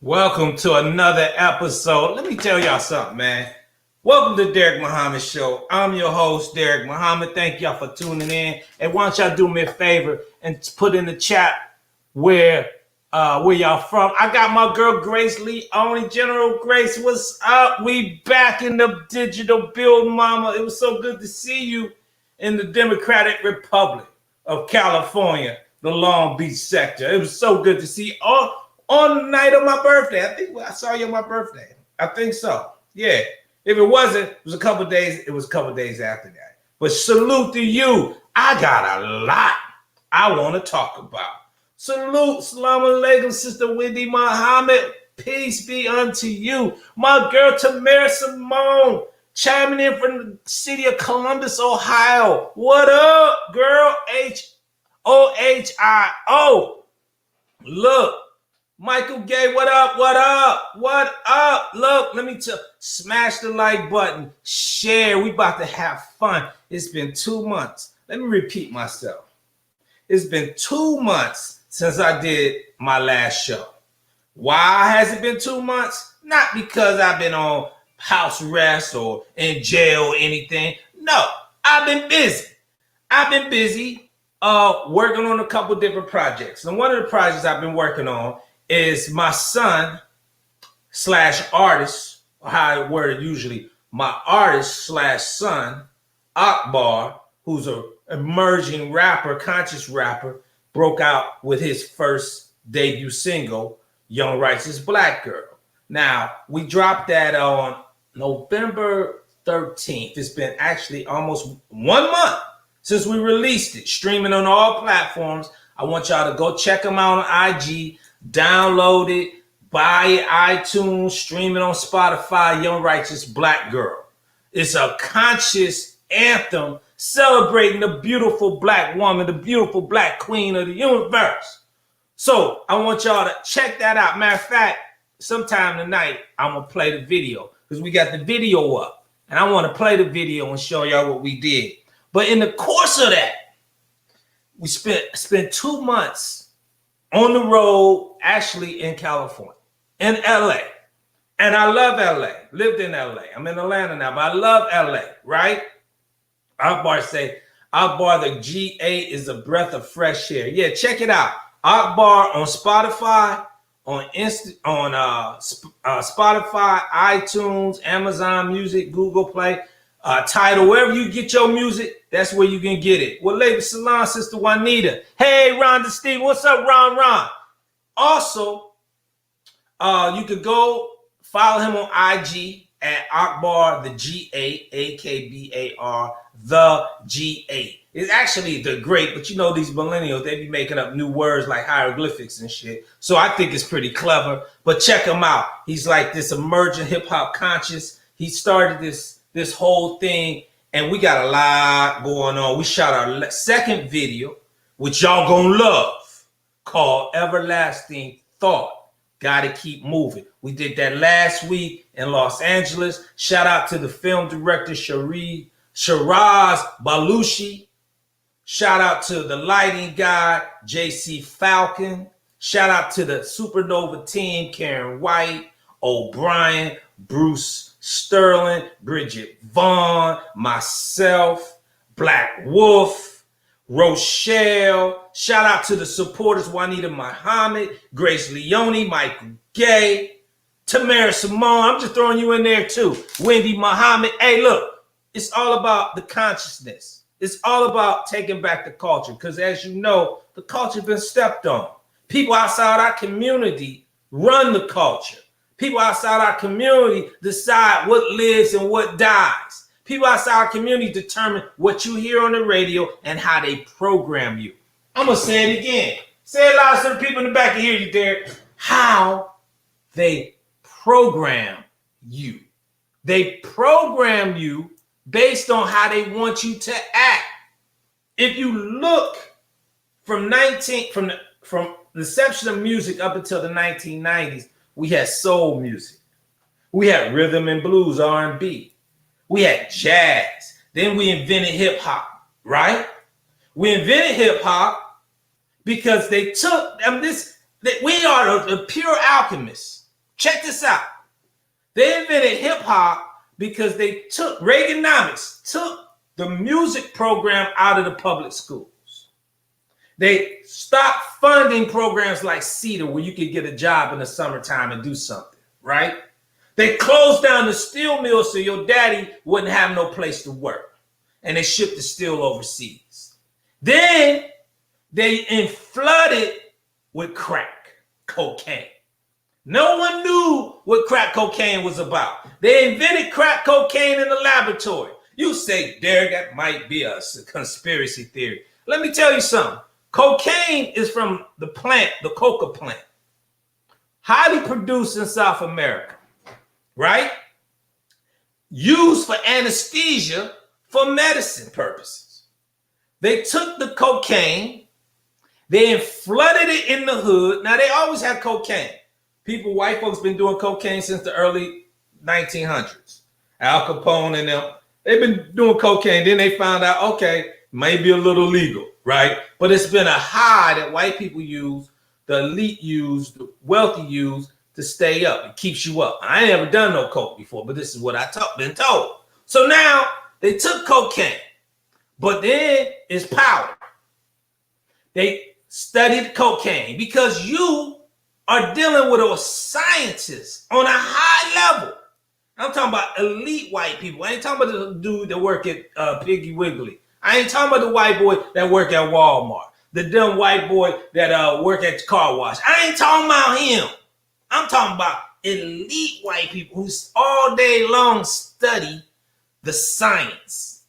Welcome to another episode. Let me tell y'all something, man. Welcome to Derrick Muhammad Show. I'm your host, Derrick Muhammad. Thank y'all for tuning in. And why don't y'all do me a favor and put in the chat where y'all from. I got my girl Grace Lee on. General Grace, what's up? We back in the digital build, mama. It was so good to see you in the Democratic Republic of California, the Long Beach sector. It was so good to see you on the night of my birthday. I think I saw you on my birthday. I think so. Yeah. If it wasn't, it was a couple days. It was a couple days after that. But salute to you. I got a lot I want to talk about. Salute, salam alaikum, Sister Wendy Muhammad. Peace be unto you. My girl Tamara Simone, chiming in from the city of Columbus, Ohio. What up, girl? H-O-H-I-O. Look. Michael Gay, what up? What up? What up? Look, let me smash the like button. Share. We about to have fun. It's been 2 months. Let me repeat myself. It's been 2 months since I did my last show. Why has it been 2 months? Not because I've been on house arrest or in jail or anything. No, I've been busy. Working on a couple different projects. And one of the projects I've been working on is my son / artist, or how I word it usually, my artist / son, Akbar, who's an emerging rapper, conscious rapper, broke out with his first debut single, Young Righteous Black Girl. Now, we dropped that on November 13th. It's been actually almost 1 month since we released it, streaming on all platforms. I want y'all to go check them out on IG, download it, buy it, iTunes, stream it on Spotify, Young Righteous Black Girl. It's a conscious anthem celebrating the beautiful black woman, the beautiful black queen of the universe. So I want y'all to check that out. Matter of fact, sometime tonight, I'm going to play the video because we got the video up. And I want to play the video and show y'all what we did. But in the course of that, we spent 2 months on the road, actually in California, in LA. And I love LA, lived in LA. I'm in Atlanta now, but I love LA, right? Akbar say, Akbar, the GA is a breath of fresh air. Yeah, check it out. Akbar on Spotify, on Spotify, iTunes, Amazon Music, Google Play, Tidal, wherever you get your music, that's where you can get it. Well, Lady Salon, Sister Juanita. Hey, Rhonda Steve, what's up, Ron? Also, you could go follow him on IG at Akbar the GA, AKBAR the GA. It's actually the great, but you know these millennials, they be making up new words like hieroglyphics and shit. So I think it's pretty clever. But check him out. He's like this emerging hip hop conscious. He started this whole thing, and we got a lot going on. We shot our second video, which y'all gonna love, called Everlasting Thought. Gotta keep moving. We did that last week in Los Angeles. Shout out to the film director Shiraz Balushi. Shout out to the lighting guy JC Falcon. Shout out to the Supernova team, Karen White, O'Brien, Bruce Sterling, Bridget Vaughn, myself, Black Wolf, Rochelle. Shout out to the supporters, Juanita Muhammad, Grace Leone, Michael Gay, Tamara Simone. I'm just throwing you in there too. Wendy Muhammad. Hey, look, it's all about the consciousness. It's all about taking back the culture because, as you know, the culture been stepped on. People outside our community run the culture. People outside our community decide what lives and what dies. People outside our community determine what you hear on the radio and how they program you. I'm going to say it again. Say it loud so the people in the back can hear you, Derrick. How they program you. They program you based on how they want you to act. If you look from the inception of music up until the 1990s, we had soul music. We had rhythm and blues, R&B. We had jazz. Then we invented hip hop, right? We invented hip hop because they took we are the pure alchemists. Check this out. They invented hip hop because they took Reaganomics, took the music program out of the public schools. They stopped funding programs like CETA where you could get a job in the summertime and do something, right? They closed down the steel mill so your daddy wouldn't have no place to work. And they shipped the steel overseas. Then they flooded with crack cocaine. No one knew what crack cocaine was about. They invented crack cocaine in the laboratory. You say, Derrick, that might be a conspiracy theory. Let me tell you something. Cocaine is from the plant, the coca plant. Highly produced in South America, right? Used for anesthesia for medicine purposes. They took the cocaine, they flooded it in the hood. Now, they always had cocaine. White folks been doing cocaine since the early 1900s. Al Capone and them, they've been doing cocaine. Then they found out, okay, maybe a little legal, right? But it's been a high that white people use, the elite use, the wealthy use to stay up. It keeps you up. I ain't ever done no coke before, but this is what I been told. So now they took cocaine, but then it's powder. They studied cocaine because you are dealing with a scientist on a high level. I'm talking about elite white people. I ain't talking about the dude that work at Piggy Wiggly. I ain't talking about the white boy that work at Walmart. The dumb white boy that work at the car wash. I ain't talking about him. I'm talking about elite white people who all day long study the science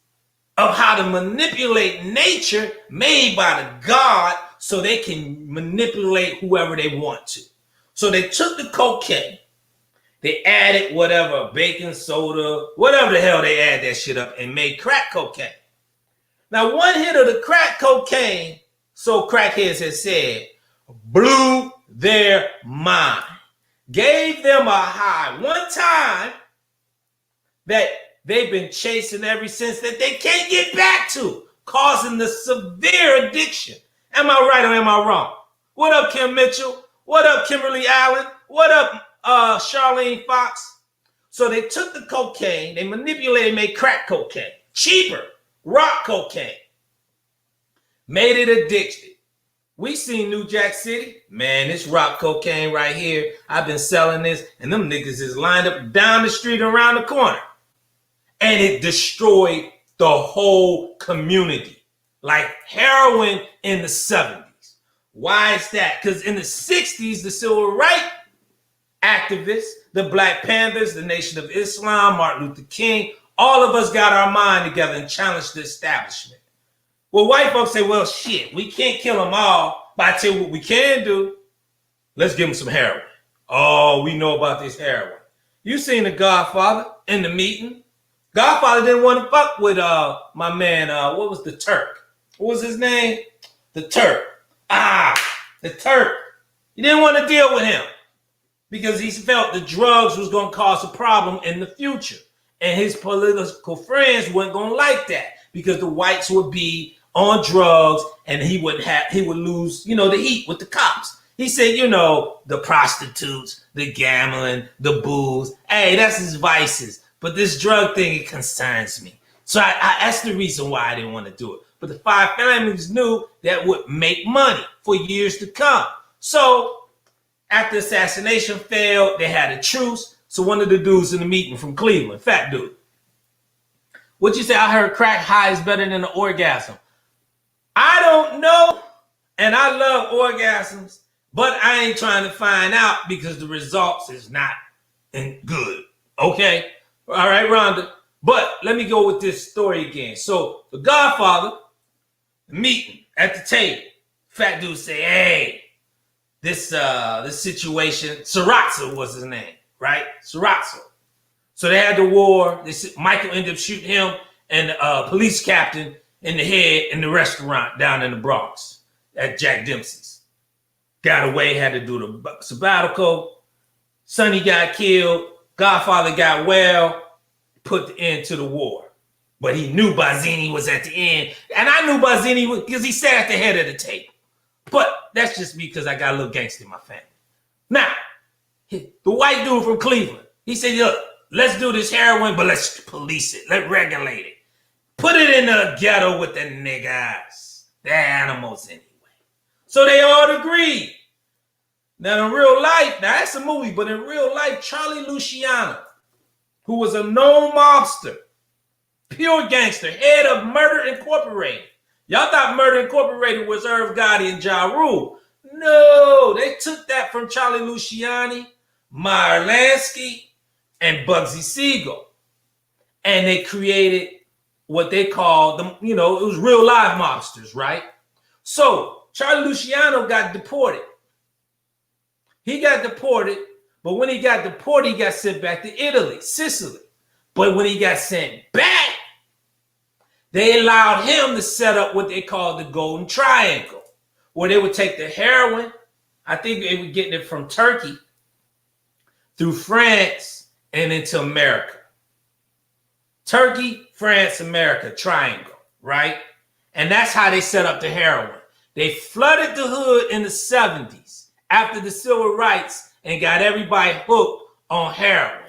of how to manipulate nature made by the God so they can manipulate whoever they want to. So they took the cocaine, they added whatever, baking soda, whatever the hell they add that shit up and made crack cocaine. Now, one hit of the crack cocaine, so crackheads have said, blew their mind, gave them a high one time that they've been chasing ever since that they can't get back to, causing the severe addiction. Am I right or am I wrong? What up, Kim Mitchell? What up, Kimberly Allen? What up, Charlene Fox? So they took the cocaine, they manipulated, made crack cocaine, cheaper, rock cocaine, made it addicted. We seen New Jack City. Man, this rock cocaine right here, I've been selling this, and them niggas is lined up down the street around the corner. And it destroyed the whole community, like heroin in the 70s. Why is that? Because in the 60s, the civil rights activists, the Black Panthers, the Nation of Islam, Martin Luther King, all of us got our mind together and challenged the establishment. Well, white folks say, well, shit, we can't kill them all, but I tell you what we can do. Let's give them some heroin. Oh, we know about this heroin. You seen The Godfather in the meeting? Godfather didn't want to fuck with my man, what was the Turk? What was his name? The Turk. The Turk. He didn't want to deal with him because he felt the drugs was going to cause a problem in the future. And his political friends weren't going to like that because the whites would be on drugs and he would lose, the heat with the cops. He said, the prostitutes, the gambling, the booze. Hey, that's his vices. But this drug thing, it concerns me. So that's the reason why I didn't want to do it. But the five families knew that would make money for years to come. So after assassination failed, they had a truce. So one of the dudes in the meeting from Cleveland, fat dude. What'd you say? I heard crack high is better than an orgasm. I don't know. And I love orgasms, but I ain't trying to find out because the results is not good. Okay? All right, Rhonda. But let me go with this story again. So the Godfather meeting at the table. Fat dude say, hey, this situation, Sorazzo was his name, right? Sorazzo. So they had the war. Michael ended up shooting him and a police captain in the head in the restaurant down in the Bronx at Jack Dempsey's. Got away, had to do the sabbatical. Sonny got killed. Godfather got well, put the end to the war. But he knew Bazzini was at the end. And I knew Bazzini because he sat at the head of the table. But that's just because I got a little gangster in my family. Now, The white dude from Cleveland. He said, look, let's do this heroin, but let's police it. Let's regulate it. Put it in the ghetto with the niggas. The animals anyway. So they all agreed. Now in real life, now that's a movie, but in real life, Charlie Luciano, who was a known mobster, pure gangster, head of Murder Incorporated. Y'all thought Murder Incorporated was Irv Gotti and Ja Rule. No, they took that from Charlie Luciani, Meyer Lansky, and Bugsy Siegel. And they created what they called them, it was real live mobsters, right? So Charlie Luciano got deported. He got deported, but when he got deported, he got sent back to Italy, Sicily. But when he got sent back, they allowed him to set up what they called the Golden Triangle, where they would take the heroin. I think they were getting it from Turkey, through France, and into America. Turkey, France, America, triangle, right? And that's how they set up the heroin. They flooded the hood in the 70s after the civil rights and got everybody hooked on heroin.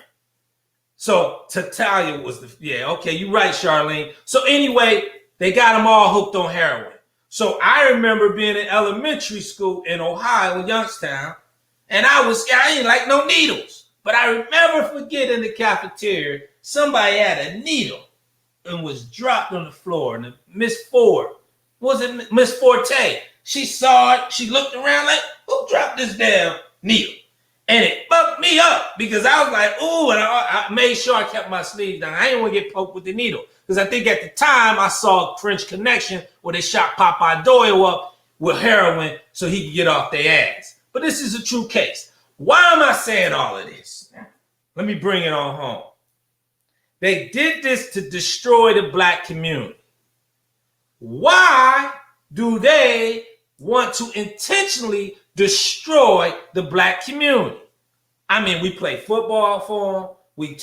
So Tattaglia was you're right, Charlene. So anyway, they got them all hooked on heroin. So I remember being in elementary school in Ohio, Youngstown, and I didn't like no needles. But I remember forgetting in the cafeteria, somebody had a needle and was dropped on the floor. And Miss Ford, Miss Forte? She saw it. She looked around like, who dropped this damn needle? And it fucked me up because I was like, ooh, and I made sure I kept my sleeves down. I didn't want to get poked with the needle because I think at the time I saw French Connection where they shot Popeye Doyle up with heroin so he could get off their ass. But this is a true case. Why am I saying all of this? Let me bring it on home. They did this to destroy the black community. Why do they want to intentionally destroy the black community? I mean, we play football for them. We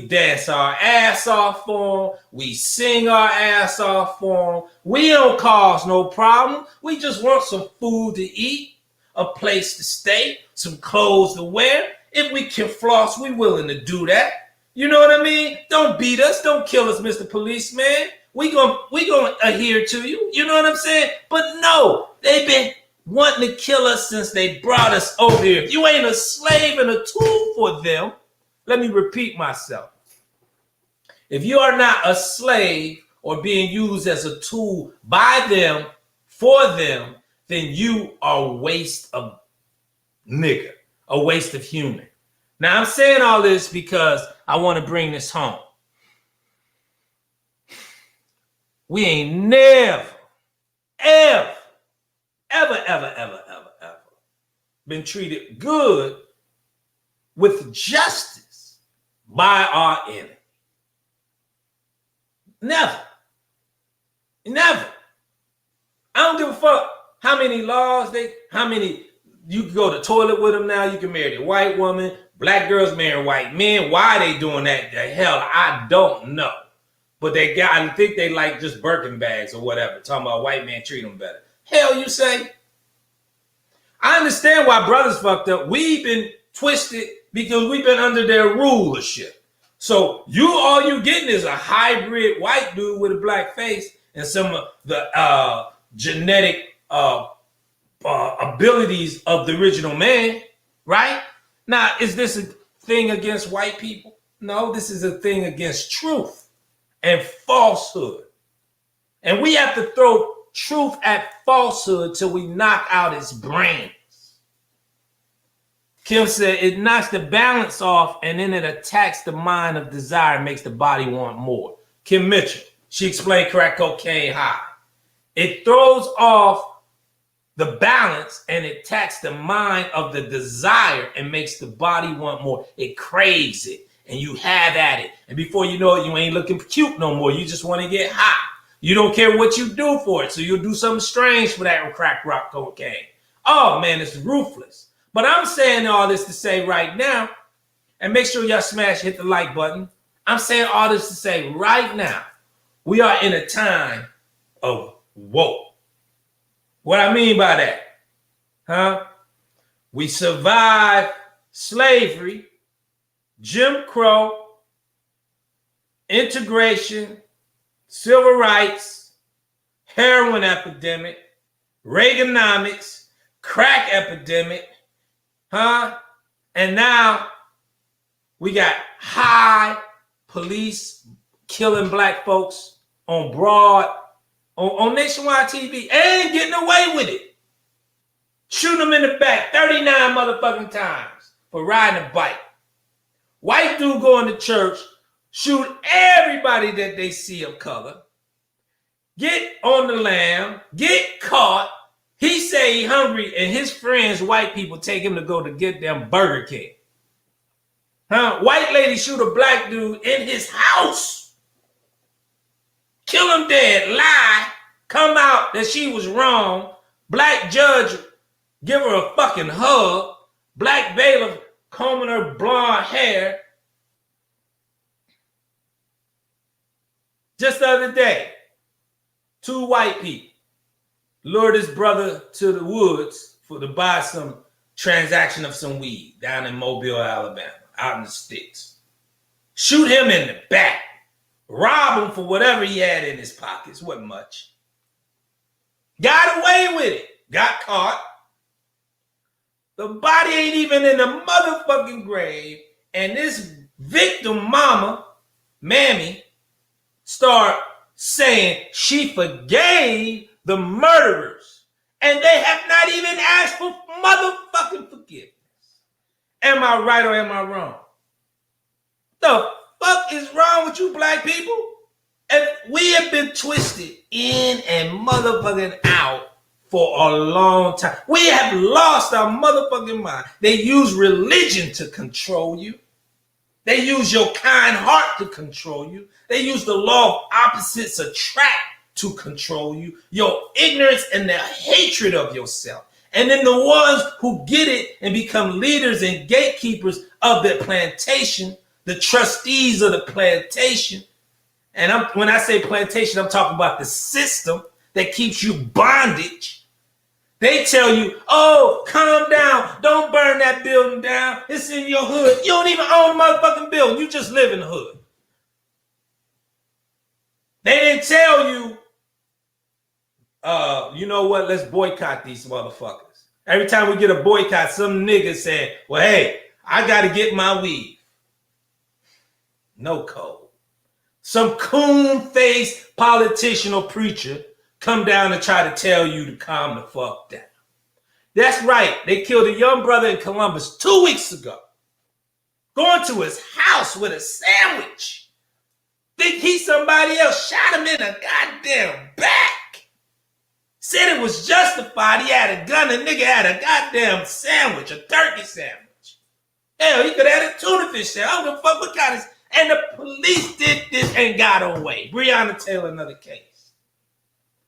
dance our ass off for them. We sing our ass off for them. We don't cause no problem. We just want some food to eat, a place to stay, some clothes to wear. If we can floss, we willing to do that. You know what I mean? Don't beat us. Don't kill us, Mr. Policeman. We gonna adhere to you. You know what I'm saying? But no, they've been wanting to kill us since they brought us over here. If you ain't a slave and a tool for them, let me repeat myself. If you are not a slave or being used as a tool by them, for them, then you are a waste of nigger, a waste of human. Now, I'm saying all this because I want to bring this home. We ain't never, ever been treated good with justice by our enemy. Never. I don't give a fuck how many laws you can go to the toilet with them now. You can marry a white woman. Black girls marry white men. Why they doing that? The hell, I don't know. But I think they like just Birkin bags or whatever. Talking about white man treat them better. Hell, you say? I understand why brothers fucked up. We've been twisted because we've been under their rulership. So all you getting is a hybrid white dude with a black face and some of the genetic abilities of the original man, right? Now, is this a thing against white people? No, this is a thing against truth and falsehood. And we have to throw truth at falsehood till we knock out its brains. Kim said it knocks the balance off and then it attacks the mind of desire, makes the body want more. Kim Mitchell, she explained crack cocaine high. It throws off the balance and it attacks the mind of the desire and makes the body want more. It craves it and you have at it. And before you know it, you ain't looking cute no more. You just want to get high. You don't care what you do for it. So you'll do something strange for that crack rock cocaine. Oh man, it's ruthless. But I'm saying all this to say right now, and make sure y'all hit the like button. I'm saying all this to say right now, we are in a time of woke. What I mean by that, we survived slavery, Jim Crow, integration, civil rights, heroin epidemic, Reaganomics, crack epidemic, and now we got high police killing black folks on nationwide TV and getting away with it. Shoot them in the back 39 motherfucking times for riding a bike. White dude going to church, shoot everybody that they see of color, get on the lam, get caught. He say he hungry and his friends, white people, take him to go to get them Burger King. White lady shoot a black dude in his house. Kill him dead, lie, come out that she was wrong. Black judge give her a fucking hug. Black bailiff combing her blonde hair. Just the other day, 2 white people lured his brother to the woods to buy some transaction of some weed down in Mobile, Alabama, out in the sticks. Shoot him in the back. Rob him for whatever he had in his pockets. Wasn't much. Got away with it. Got caught. The body ain't even in the motherfucking grave. And this victim mama, Mammy, start saying she forgave the murderers. And they have not even asked for motherfucking forgiveness. Am I right or am I wrong? The fuck is wrong with you black people? And we have been twisted in and motherfucking out for a long time. We have lost our motherfucking mind. They use religion to control you. They use your kind heart to control you. They use the law of opposites attract to control you. Your ignorance and the hatred of yourself. And then the ones who get it and become leaders and gatekeepers of the plantation, the trustees of the plantation. And when I say plantation, I'm talking about the system that keeps you bondage. They tell you, oh, calm down. Don't burn that building down. It's in your hood. You don't even own the motherfucking building. You just live in the hood. They didn't tell you, you know what? Let's boycott these motherfuckers. Every time we get a boycott, some nigga say, well, hey, I got to get my weed. No code. Some coon-faced politician or preacher come down and try to tell you to calm the fuck down. That's right. They killed a young brother in Columbus 2 weeks ago. Going to his house with a sandwich. Think he's somebody else. Shot him in the goddamn back. Said it was justified. He had a gun. The nigga had a goddamn sandwich, a turkey sandwich. Hell, he could have had a tuna fish sandwich. I don't give a fuck what kind of... And the police did this and got away. Breonna Taylor, another case.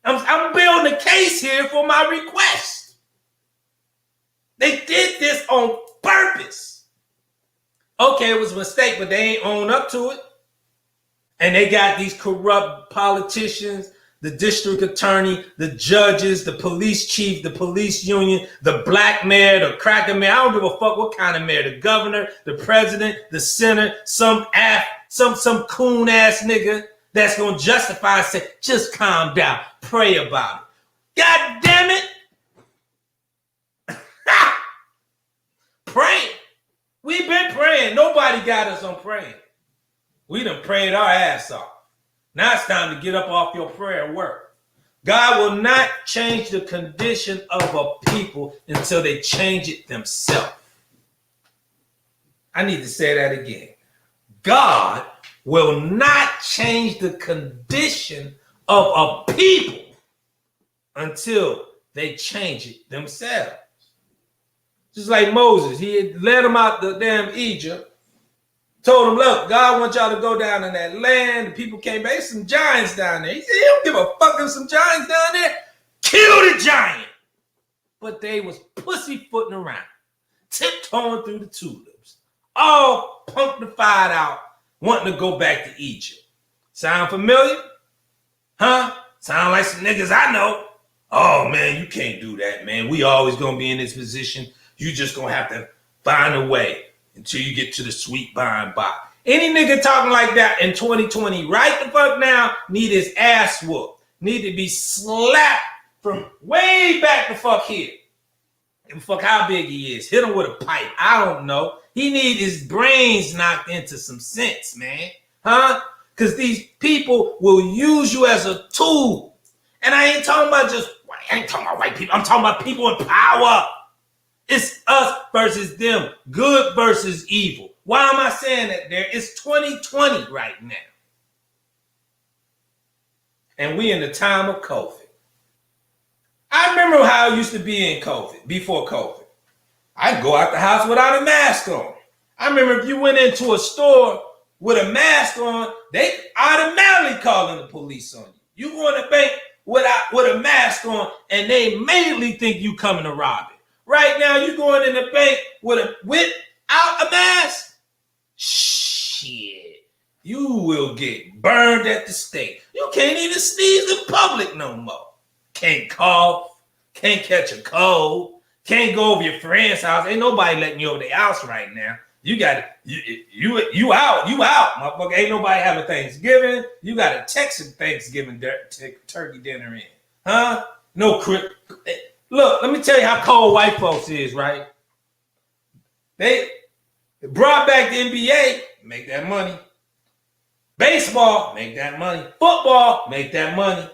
I'm building a case here for my request. They did this on purpose. Okay, it was a mistake, but they ain't own up to it. And they got these corrupt politicians, the district attorney, the judges, the police chief, the police union, the black mayor, the cracker mayor. I don't give a fuck what kind of mayor. The governor, the president, the senator, some coon ass nigga that's gonna justify and say, just calm down, pray about it. God damn it. Pray. We've been praying. Nobody got us on praying. We done prayed our ass off. Now it's time to get up off your prayer and work. God will not change the condition of a people until they change it themselves. I need to say that again. God will not change the condition of a people until they change it themselves. Just like Moses, he had led them out the damn Egypt. Told him, look, God wants y'all to go down in that land. The people came back. There's some giants down there. He said, he don't give a fuck if some giants down there. Kill the giant. But they was pussyfooting around, tiptoeing through the tulips, all punctified out, wanting to go back to Egypt. Sound familiar? Huh? Sound like some niggas I know. Oh, man, you can't do that, man. We always going to be in this position. You just going to have to find a way until you get to the sweet by and by. Any nigga talking like that in 2020 right the fuck now need his ass whooped. Need to be slapped from way back the fuck here. And fuck how big he is. Hit him with a pipe. I don't know. He need his brains knocked into some sense, man. Huh? Because these people will use you as a tool. And I ain't talking about white people. I'm talking about people in power. It's us versus them. Good versus evil. Why am I saying that there? It's 2020 right now. And we in the time of COVID. I remember how it used to be in COVID, before COVID. I'd go out the house without a mask on. I remember if you went into a store with a mask on, they automatically calling the police on you. You go in the bank with a mask on, and they immediately think you coming to rob it. Right now, you going in the bank without a mask? Shit. You will get burned at the stake. You can't even sneeze in public no more. Can't cough. Can't catch a cold. Can't go over your friend's house. Ain't nobody letting you over their house right now. You got you out, motherfucker. Ain't nobody having Thanksgiving. You got a Texan Thanksgiving turkey dinner in, huh? No crip. Look, let me tell you how cold white folks is, right? They brought back the NBA, make that money. Baseball, make that money. Football, make that money.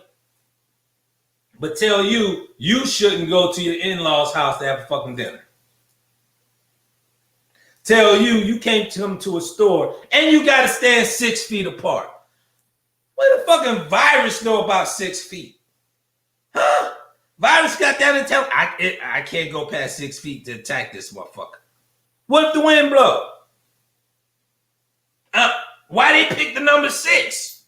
But tell you shouldn't go to your in-laws' house to have a fucking dinner. Tell you can't come to a store and you got to stand 6 feet apart. What the fucking virus know about 6 feet? Huh? Virus got that intel. I can't go past 6 feet to attack this motherfucker. What if the wind blow? Why they pick the number 6?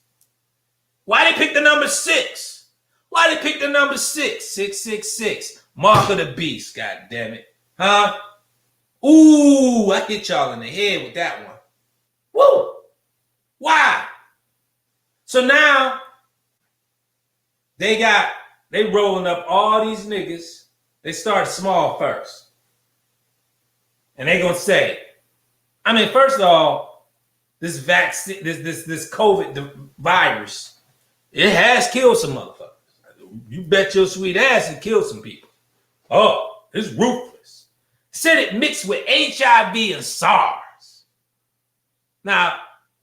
Why they pick the number 6? Why they pick the number 6? 666. Mark of the beast, god damn it. Huh? Ooh, I hit y'all in the head with that one. Woo! Why? So now they rolling up all these niggas. They start small first. And they gonna say, first of all, this vaccine, this COVID virus, it has killed some motherfuckers. You bet your sweet ass it killed some people. Oh, it's ruthless. Said it mixed with HIV and SARS. Now,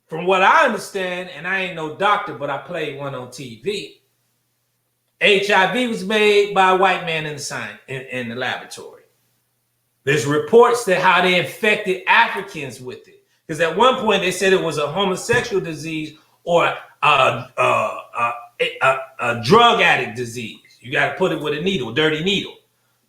from what I understand, and I ain't no doctor, but I played one on TV, HIV was made by a white man in the laboratory. There's reports that how they infected Africans with it. Because at one point they said it was a homosexual disease or a drug addict disease. You got to put it with a needle, dirty needle.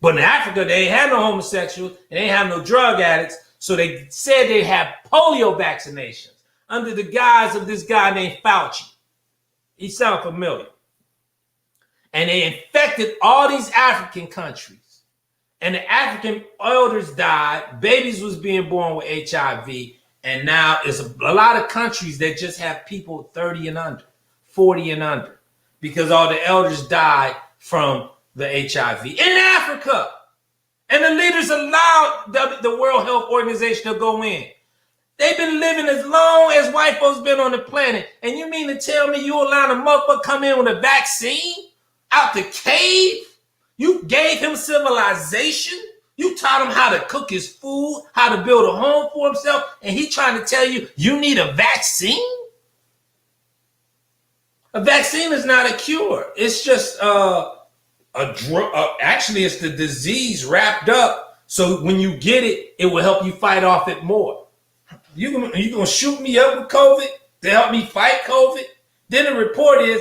But in Africa, they ain't had no homosexuals, they ain't have no drug addicts. So they said they have polio vaccinations under the guise of this guy named Fauci. He sound familiar. And they infected all these African countries. And the African elders died. Babies was being born with HIV. And now it's a lot of countries that just have people 30 and under, 40 and under, because all the elders died from the HIV in Africa. And the leaders allowed the World Health Organization to go in. They've been living as long as white folks been on the planet. And you mean to tell me you allowed a motherfucker come in with a vaccine out the cave? You gave him civilization. You taught him how to cook his food, how to build a home for himself. And he trying to tell you, you need a vaccine? A vaccine is not a cure. It's just a drug. Actually, it's the disease wrapped up. So when you get it, it will help you fight off it more. You gonna shoot me up with COVID to help me fight COVID? Then the report is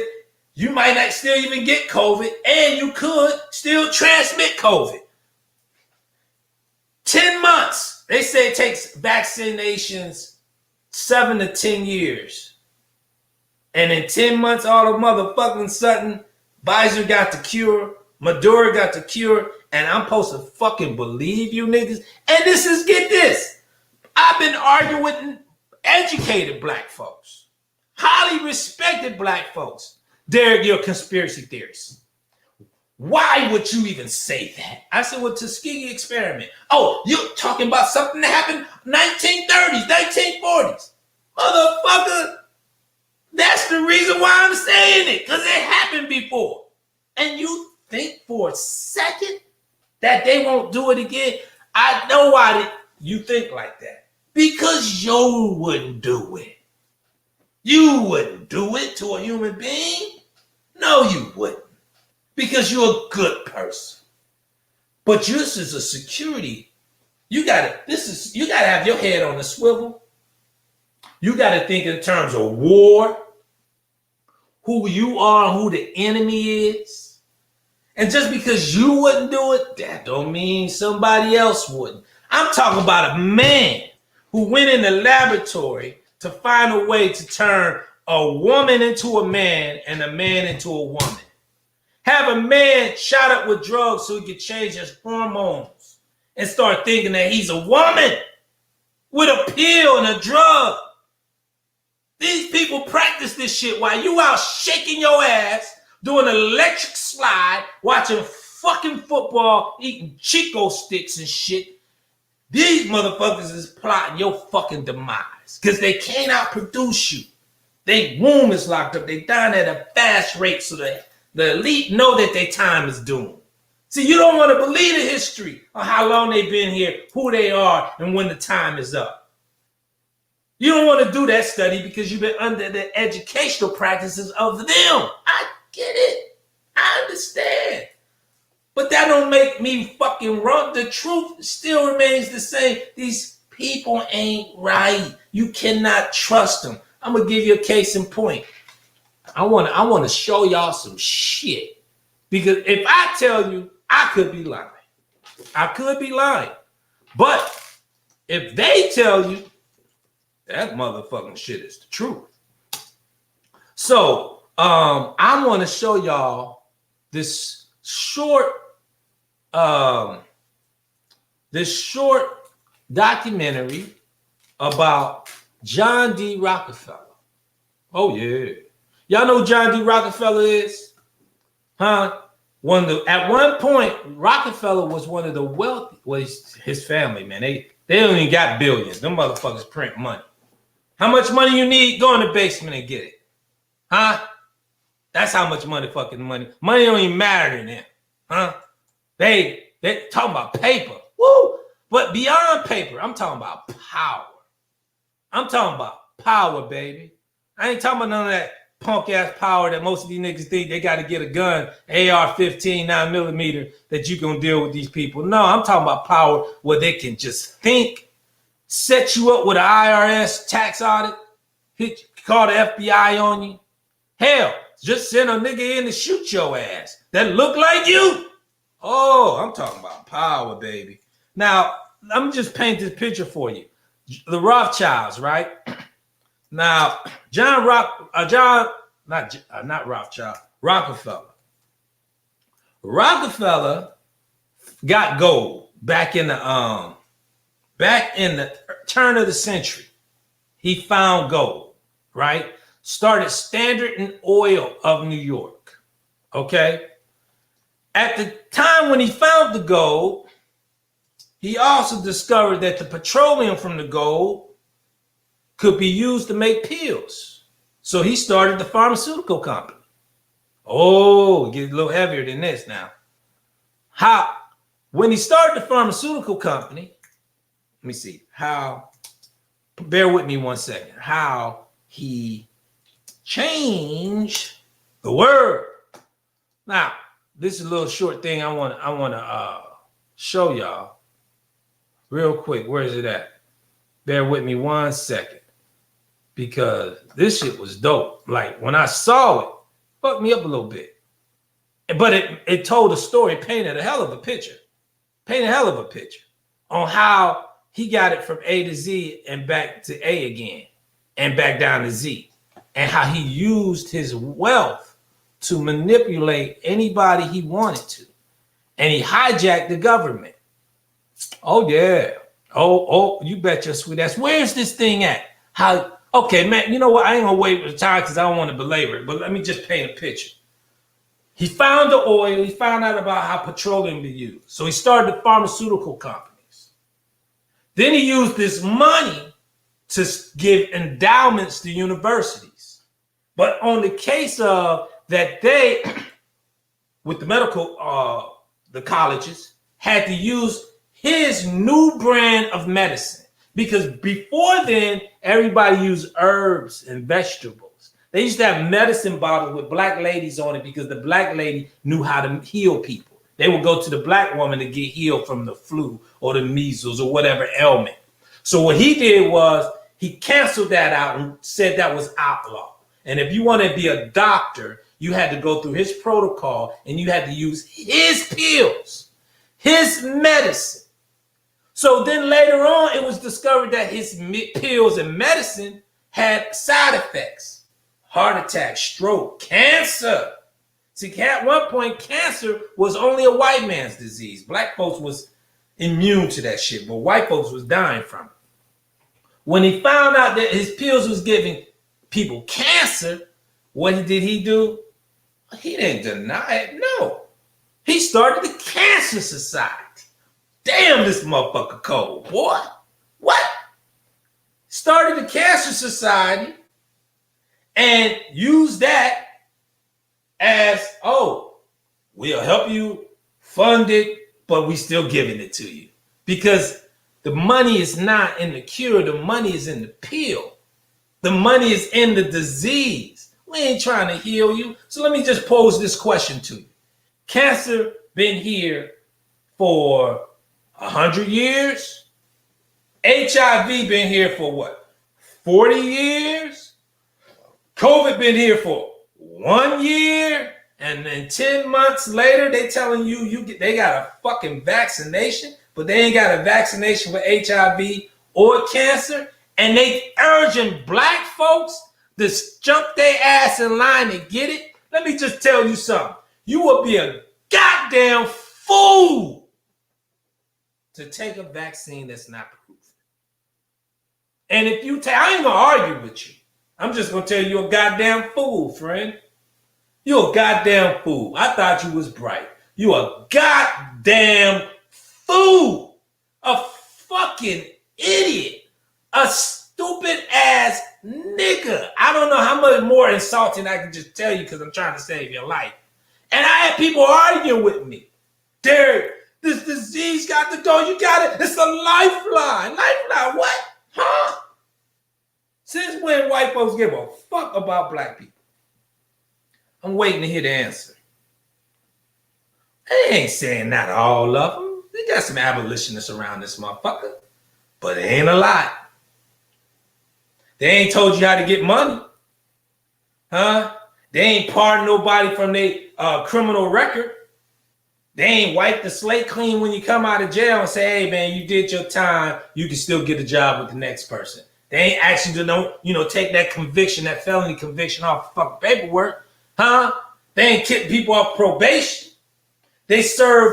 you might not still even get COVID, and you could still transmit COVID. 10 months. They say it takes vaccinations 7 to 10 years. And in 10 months, all the motherfucking sudden, Pfizer got the cure, Maduro got the cure, and I'm supposed to fucking believe you niggas? And this is, get this, I've been arguing with educated black folks, highly respected black folks. Derrick, you're a conspiracy theorist. Why would you even say that? I said, well, Tuskegee experiment. Oh, you're talking about something that happened 1930s, 1940s. Motherfucker, that's the reason why I'm saying it, because it happened before. And you think for a second that they won't do it again? I know why you think like that. Because you wouldn't do it. You wouldn't do it to a human being. No, you wouldn't. Because you're a good person. But this is a security. You gotta have your head on the swivel. You gotta think in terms of war, who you are, who the enemy is. And just because you wouldn't do it, that don't mean somebody else wouldn't. I'm talking about a man who went in the laboratory to find a way to turn a woman into a man and a man into a woman. Have a man shot up with drugs so he could change his hormones and start thinking that he's a woman with a pill and a drug. These people practice this shit while you out shaking your ass, doing an electric slide, watching fucking football, eating Chico sticks and shit. These motherfuckers is plotting your fucking demise because they can't outproduce you. Their womb is locked up. They dying at a fast rate so that the elite know that their time is doomed. See, you don't want to believe the history of how long they've been here, who they are, and when the time is up. You don't want to do that study because you've been under the educational practices of them. I get it. I understand. But that don't make me fucking wrong. The truth still remains the same. These people ain't right. You cannot trust them. I'm going to give you a case in point. I want to show y'all some shit. Because if I tell you, I could be lying. I could be lying. But if they tell you, that motherfucking shit is the truth. So, I want to show y'all this short documentary about John D. Rockefeller. Oh, yeah. Y'all know who John D. Rockefeller is? Huh? At one point, Rockefeller was one of the wealthy, well, his family, man. They don't even got billions. Them motherfuckers print money. How much money you need? Go in the basement and get it. Huh? That's how much money. Money don't even matter to them. Huh? They talking about paper. Woo! But beyond paper, I'm talking about power. I'm talking about power, baby. I ain't talking about none of that punk ass power that most of these niggas think they got to get a gun, AR-15, 9mm, that you gonna deal with these people. No, I'm talking about power where they can just think, set you up with an IRS tax audit, call the FBI on you. Hell, just send a nigga in to shoot your ass that look like you. Oh, I'm talking about power, baby. Now, let me just paint this picture for you. The Rothschilds, right? Now, Rockefeller. Rockefeller got gold back in the turn of the century. He found gold, right? Started Standard Oil of New York. Okay. At the time when he found the gold, he also discovered that the petroleum from the gold could be used to make pills. So he started the pharmaceutical company. Oh, it gets a little heavier than this now. When he started the pharmaceutical company, let me see bear with me 1 second, how he changed the world. Now, this is a little short thing I want to show y'all real quick. Where is it at? Bear with me 1 second. Because this shit was dope. Like, when I saw it, fucked me up a little bit. But it told a story, painted a hell of a picture. On how he got it from A to Z and back to A again. And back down to Z. And how he used his wealth to manipulate anybody he wanted to. And he hijacked the government. Oh, yeah. Oh, you bet your sweet ass. Where's this thing at? Okay, man, you know what? I ain't gonna wait for the time because I don't want to belabor it, but let me just paint a picture. He found the oil. He found out about how petroleum be used. So he started the pharmaceutical companies. Then he used this money to give endowments to universities. But on the case of that they, with the medical, the colleges, had to use his new brand of medicine. Because before then, everybody used herbs and vegetables. They used to have medicine bottles with black ladies on it because the black lady knew how to heal people. They would go to the black woman to get healed from the flu or the measles or whatever ailment. So what he did was he canceled that out and said that was outlaw. And if you want to be a doctor, you had to go through his protocol and you had to use his pills, his medicine. So then later on, it was discovered that his pills and medicine had side effects. Heart attack, stroke, cancer. See, at one point, cancer was only a white man's disease. Black folks was immune to that shit, but white folks was dying from it. When he found out that his pills was giving people cancer, what did he do? He didn't deny it, no. He started the Cancer Society. Damn, this motherfucker cold, boy. What? Started the Cancer Society and use that as, oh, we'll help you fund it, but we still giving it to you. Because the money is not in the cure, the money is in the pill. The money is in the disease. We ain't trying to heal you. So let me just pose this question to you. Cancer been here for 100 years? HIV been here for what? 40 years? COVID been here for 1 year, and then 10 months later, they telling you they got a fucking vaccination, but they ain't got a vaccination for HIV or cancer, and they urging black folks to jump their ass in line and get it. Let me just tell you something. You will be a goddamn fool to take a vaccine that's not proven. And if you take, I ain't gonna argue with you. I'm just going to tell you you're a goddamn fool, friend. You're a goddamn fool. I thought you was bright. You a goddamn fool. A fucking idiot. A stupid ass nigga. I don't know how much more insulting I can just tell you because I'm trying to save your life. And I had people arguing with me. Derrick, this disease got to go. You got it. It's a lifeline. Lifeline what? Huh? Since when white folks give a fuck about black people? I'm waiting to hear the answer. They ain't saying not all of them. They got some abolitionists around this motherfucker. But it ain't a lot. They ain't told you how to get money. Huh? They ain't pardoned nobody from their criminal record. They ain't wiped the slate clean when you come out of jail and say, hey, man, you did your time. You can still get a job with the next person. They ain't asked you to take that conviction, that felony conviction off the fucking paperwork. Huh? They ain't kicked people off probation. They serve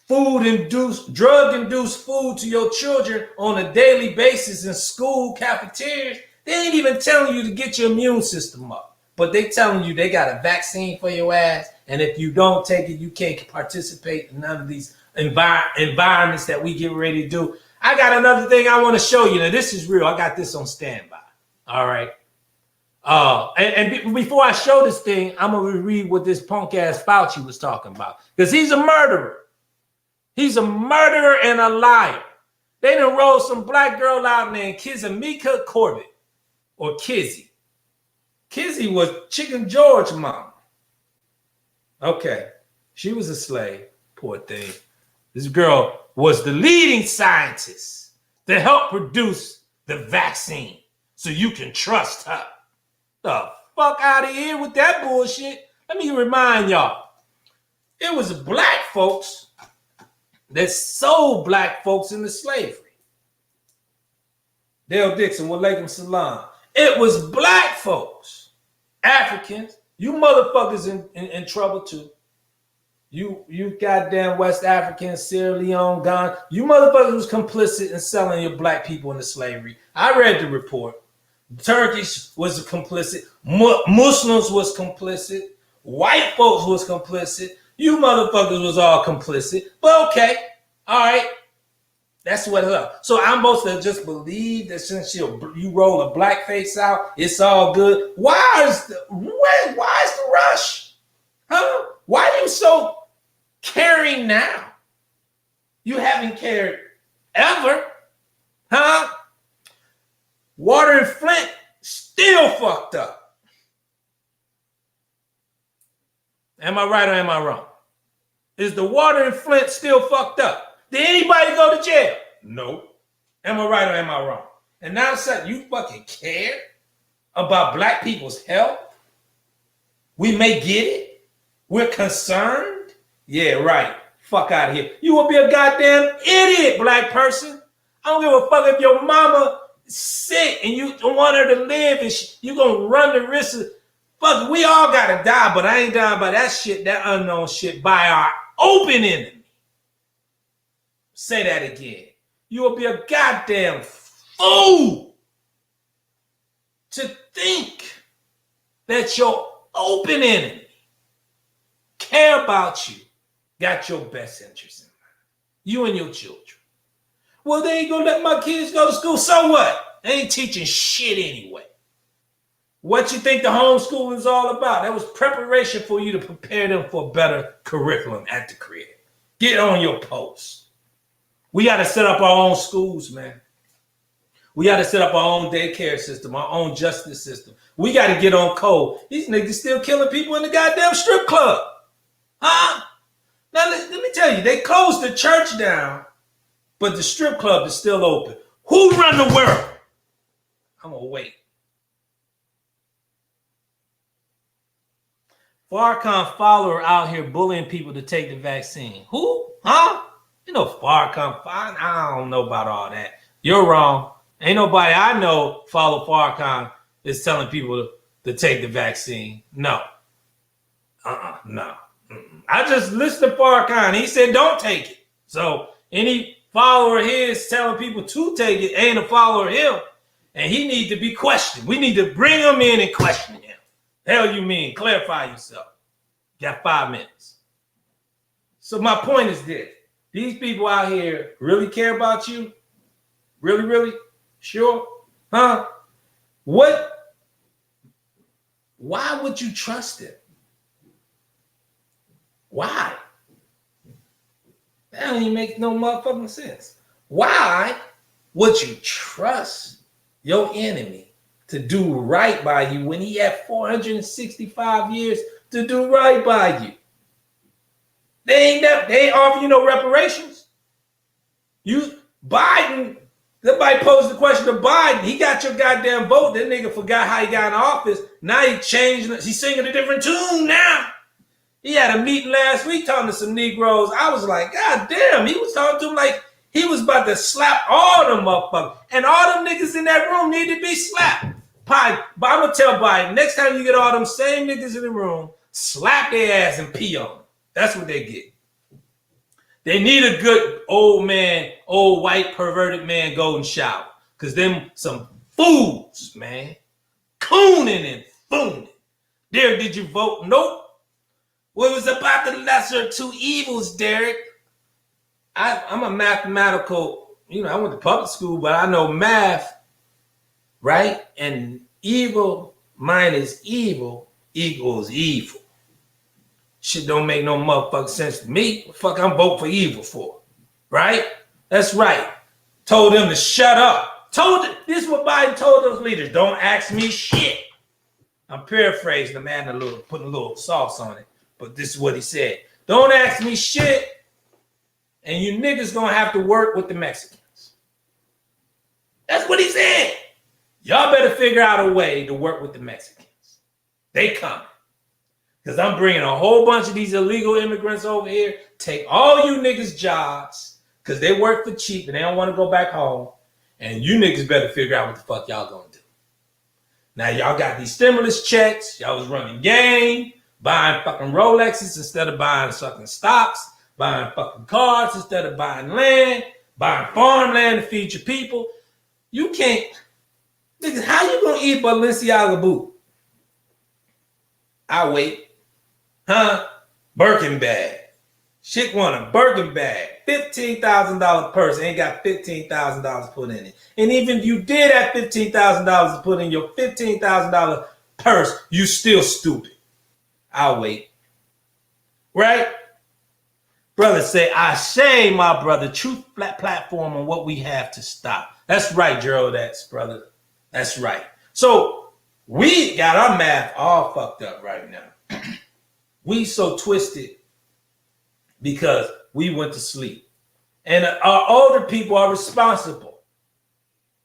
drug-induced food to your children on a daily basis in school cafeterias. They ain't even telling you to get your immune system up. But they telling you they got a vaccine for your ass. And if you don't take it, you can't participate in none of these environments that we get ready to do. I got another thing I want to show you. Now, this is real. I got this on standby. All right. And before I show this thing, I'm going to read what this punk ass Fauci was talking about. Because he's a murderer. He's a murderer and a liar. They done rolled some black girl out named Kizamika Corbett. Or Kizzy. Kizzy was Chicken George's mom. Okay. She was a slave. Poor thing. This girl was the leading scientist that helped produce the vaccine so you can trust her. The fuck out of here with that bullshit. Let me remind y'all. It was black folks that sold black folks into slavery. Dale Dixon, Walaikum Salam. It was black folks, Africans. You motherfuckers in trouble too. You goddamn West Africans, Sierra Leone, Ghana. You motherfuckers was complicit in selling your black people into slavery. I read the report. Turkish was complicit. Muslims was complicit. white folks was complicit. You motherfuckers was all complicit. But okay, all right. That's what it is. So I'm supposed to just believe that since you roll a black face out, it's all good. Why is the rush? Huh? Why are you so caring now? You haven't cared ever. Huh? Water in Flint still fucked up. Am I right or am I wrong? Is the water in Flint still fucked up? Did anybody go to jail? No. Am I right or am I wrong? And now suddenly you fucking care about black people's health? We may get it. We're concerned. Yeah, right. Fuck out of here. You will be a goddamn idiot, black person. I don't give a fuck if your mama is sick and you don't want her to live and you gonna run the risk of fuck. We all gotta die, but I ain't dying by that shit, that unknown shit, by our open enemy. Say that again. You will be a goddamn fool to think that your open enemy care about you, got your best interest in mind. You and your children. Well, they ain't gonna let my kids go to school. So what? They ain't teaching shit anyway. What you think the homeschooling is all about? That was preparation for you to prepare them for a better curriculum at the crib. Get on your post. We got to set up our own schools, man. We got to set up our own daycare system, our own justice system. We got to get on code. These niggas still killing people in the goddamn strip club. Huh? Now, let me tell you, they closed the church down, but the strip club is still open. Who run the world? I'm going to wait. Farrakhan follower out here bullying people to take the vaccine. Who? Huh? You know Farrakhan. I don't know about all that. You're wrong. Ain't nobody I know follow Farrakhan is telling people to take the vaccine. No. No. I just listened to Farrakhan. He said don't take it. So any follower of his telling people to take it ain't a follower of him. And he needs to be questioned. We need to bring him in and question him. Hell you mean? Clarify yourself. Got 5 minutes. So my point is this. These people out here really care about you? Really, really? Sure? Huh? What? Why would you trust them? Why? That don't even make no motherfucking sense. Why would you trust your enemy to do right by you when he had 465 years to do right by you? They ain't offer you no reparations. Biden, somebody posed the question to Biden. He got your goddamn vote. That nigga forgot how he got in office. Now he changed. He's singing a different tune now. He had a meeting last week talking to some Negroes. I was like, God damn, he was talking to them like he was about to slap all them motherfuckers. And all them niggas in that room need to be slapped. But I'm going to tell Biden, next time you get all them same niggas in the room, slap their ass and pee on them. That's what they get. They need a good old man, old white perverted man golden shower. Because them some fools, man. Cooning and fooning. Derrick, did you vote? Nope. Well, it was about the lesser of two evils, Derrick. I'm a mathematical, I went to public school, but I know math, right? And evil minus evil equals evil. Shit don't make no motherfucking sense to me. What the fuck I'm voting for evil for? Right? That's right. Told them to shut up. This is what Biden told those leaders. Don't ask me shit. I'm paraphrasing. I'm adding putting a little sauce on it. But this is what he said. Don't ask me shit. And you niggas gonna have to work with the Mexicans. That's what he said. Y'all better figure out a way to work with the Mexicans. They coming. Because I'm bringing a whole bunch of these illegal immigrants over here. Take all you niggas' jobs. Because they work for cheap and they don't want to go back home. And you niggas better figure out what the fuck y'all gonna do. Now y'all got these stimulus checks. Y'all was running game. Buying fucking Rolexes instead of buying fucking stocks. Buying fucking cars instead of buying land. Buying farmland to feed your people. You can't. Niggas, how you gonna eat Balenciaga boot? I wait. Huh? Birkin bag. Chick want a Birkin bag. $15,000 purse. Ain't got $15,000 put in it. And even if you did have $15,000 to put in your $15,000 purse, you still stupid. I'll wait. Right? Brother say, I say, my brother, truth flat platform on what we have to stop. That's right, Gerald. That's brother. That's right. So we got our math all fucked up right now. We so twisted because we went to sleep. And our older people are responsible.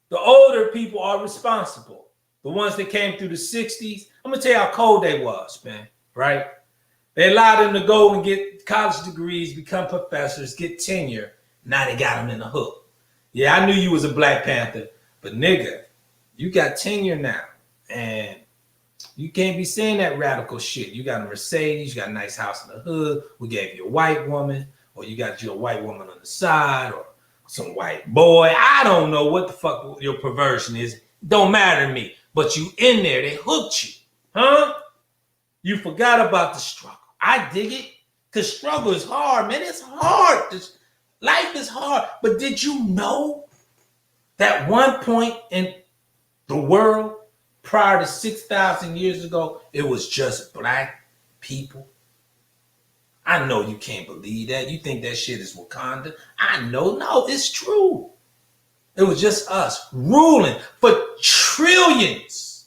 The older people are responsible. The ones that came through the 60s, I'm going to tell you how cold they was, man, right? They allowed them to go and get college degrees, become professors, get tenure. Now they got them in the hook. Yeah, I knew you was a Black Panther, but nigga, you got tenure now. And you can't be saying that radical shit. You got a Mercedes, you got a nice house in the hood. We gave you a white woman, or you got your white woman on the side, or some white boy. I don't know what the fuck your perversion is. Don't matter to me. But you in there, they hooked you. Huh? You forgot about the struggle. I dig it. Because struggle is hard, man. It's hard. Life is hard. But did you know that one point in the world, prior to 6,000 years ago, it was just black people? I know you can't believe that. You think that shit is Wakanda. I know. No, it's true. It was just us ruling for trillions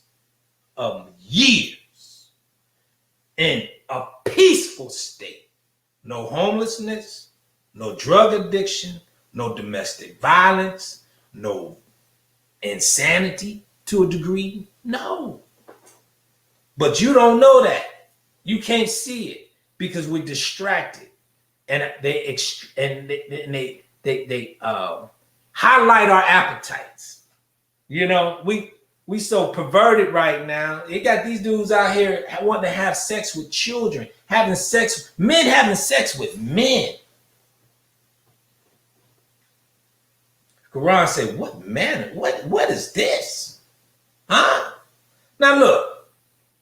of years in a peaceful state. No homelessness, no drug addiction, no domestic violence, no insanity to a degree. No. But you don't know that. You can't see it because we're distracted. And they highlight our appetites. You know, we so perverted right now. They got these dudes out here wanting to have sex with children, men having sex with men. Quran said, what man? What is this? Huh? Now look,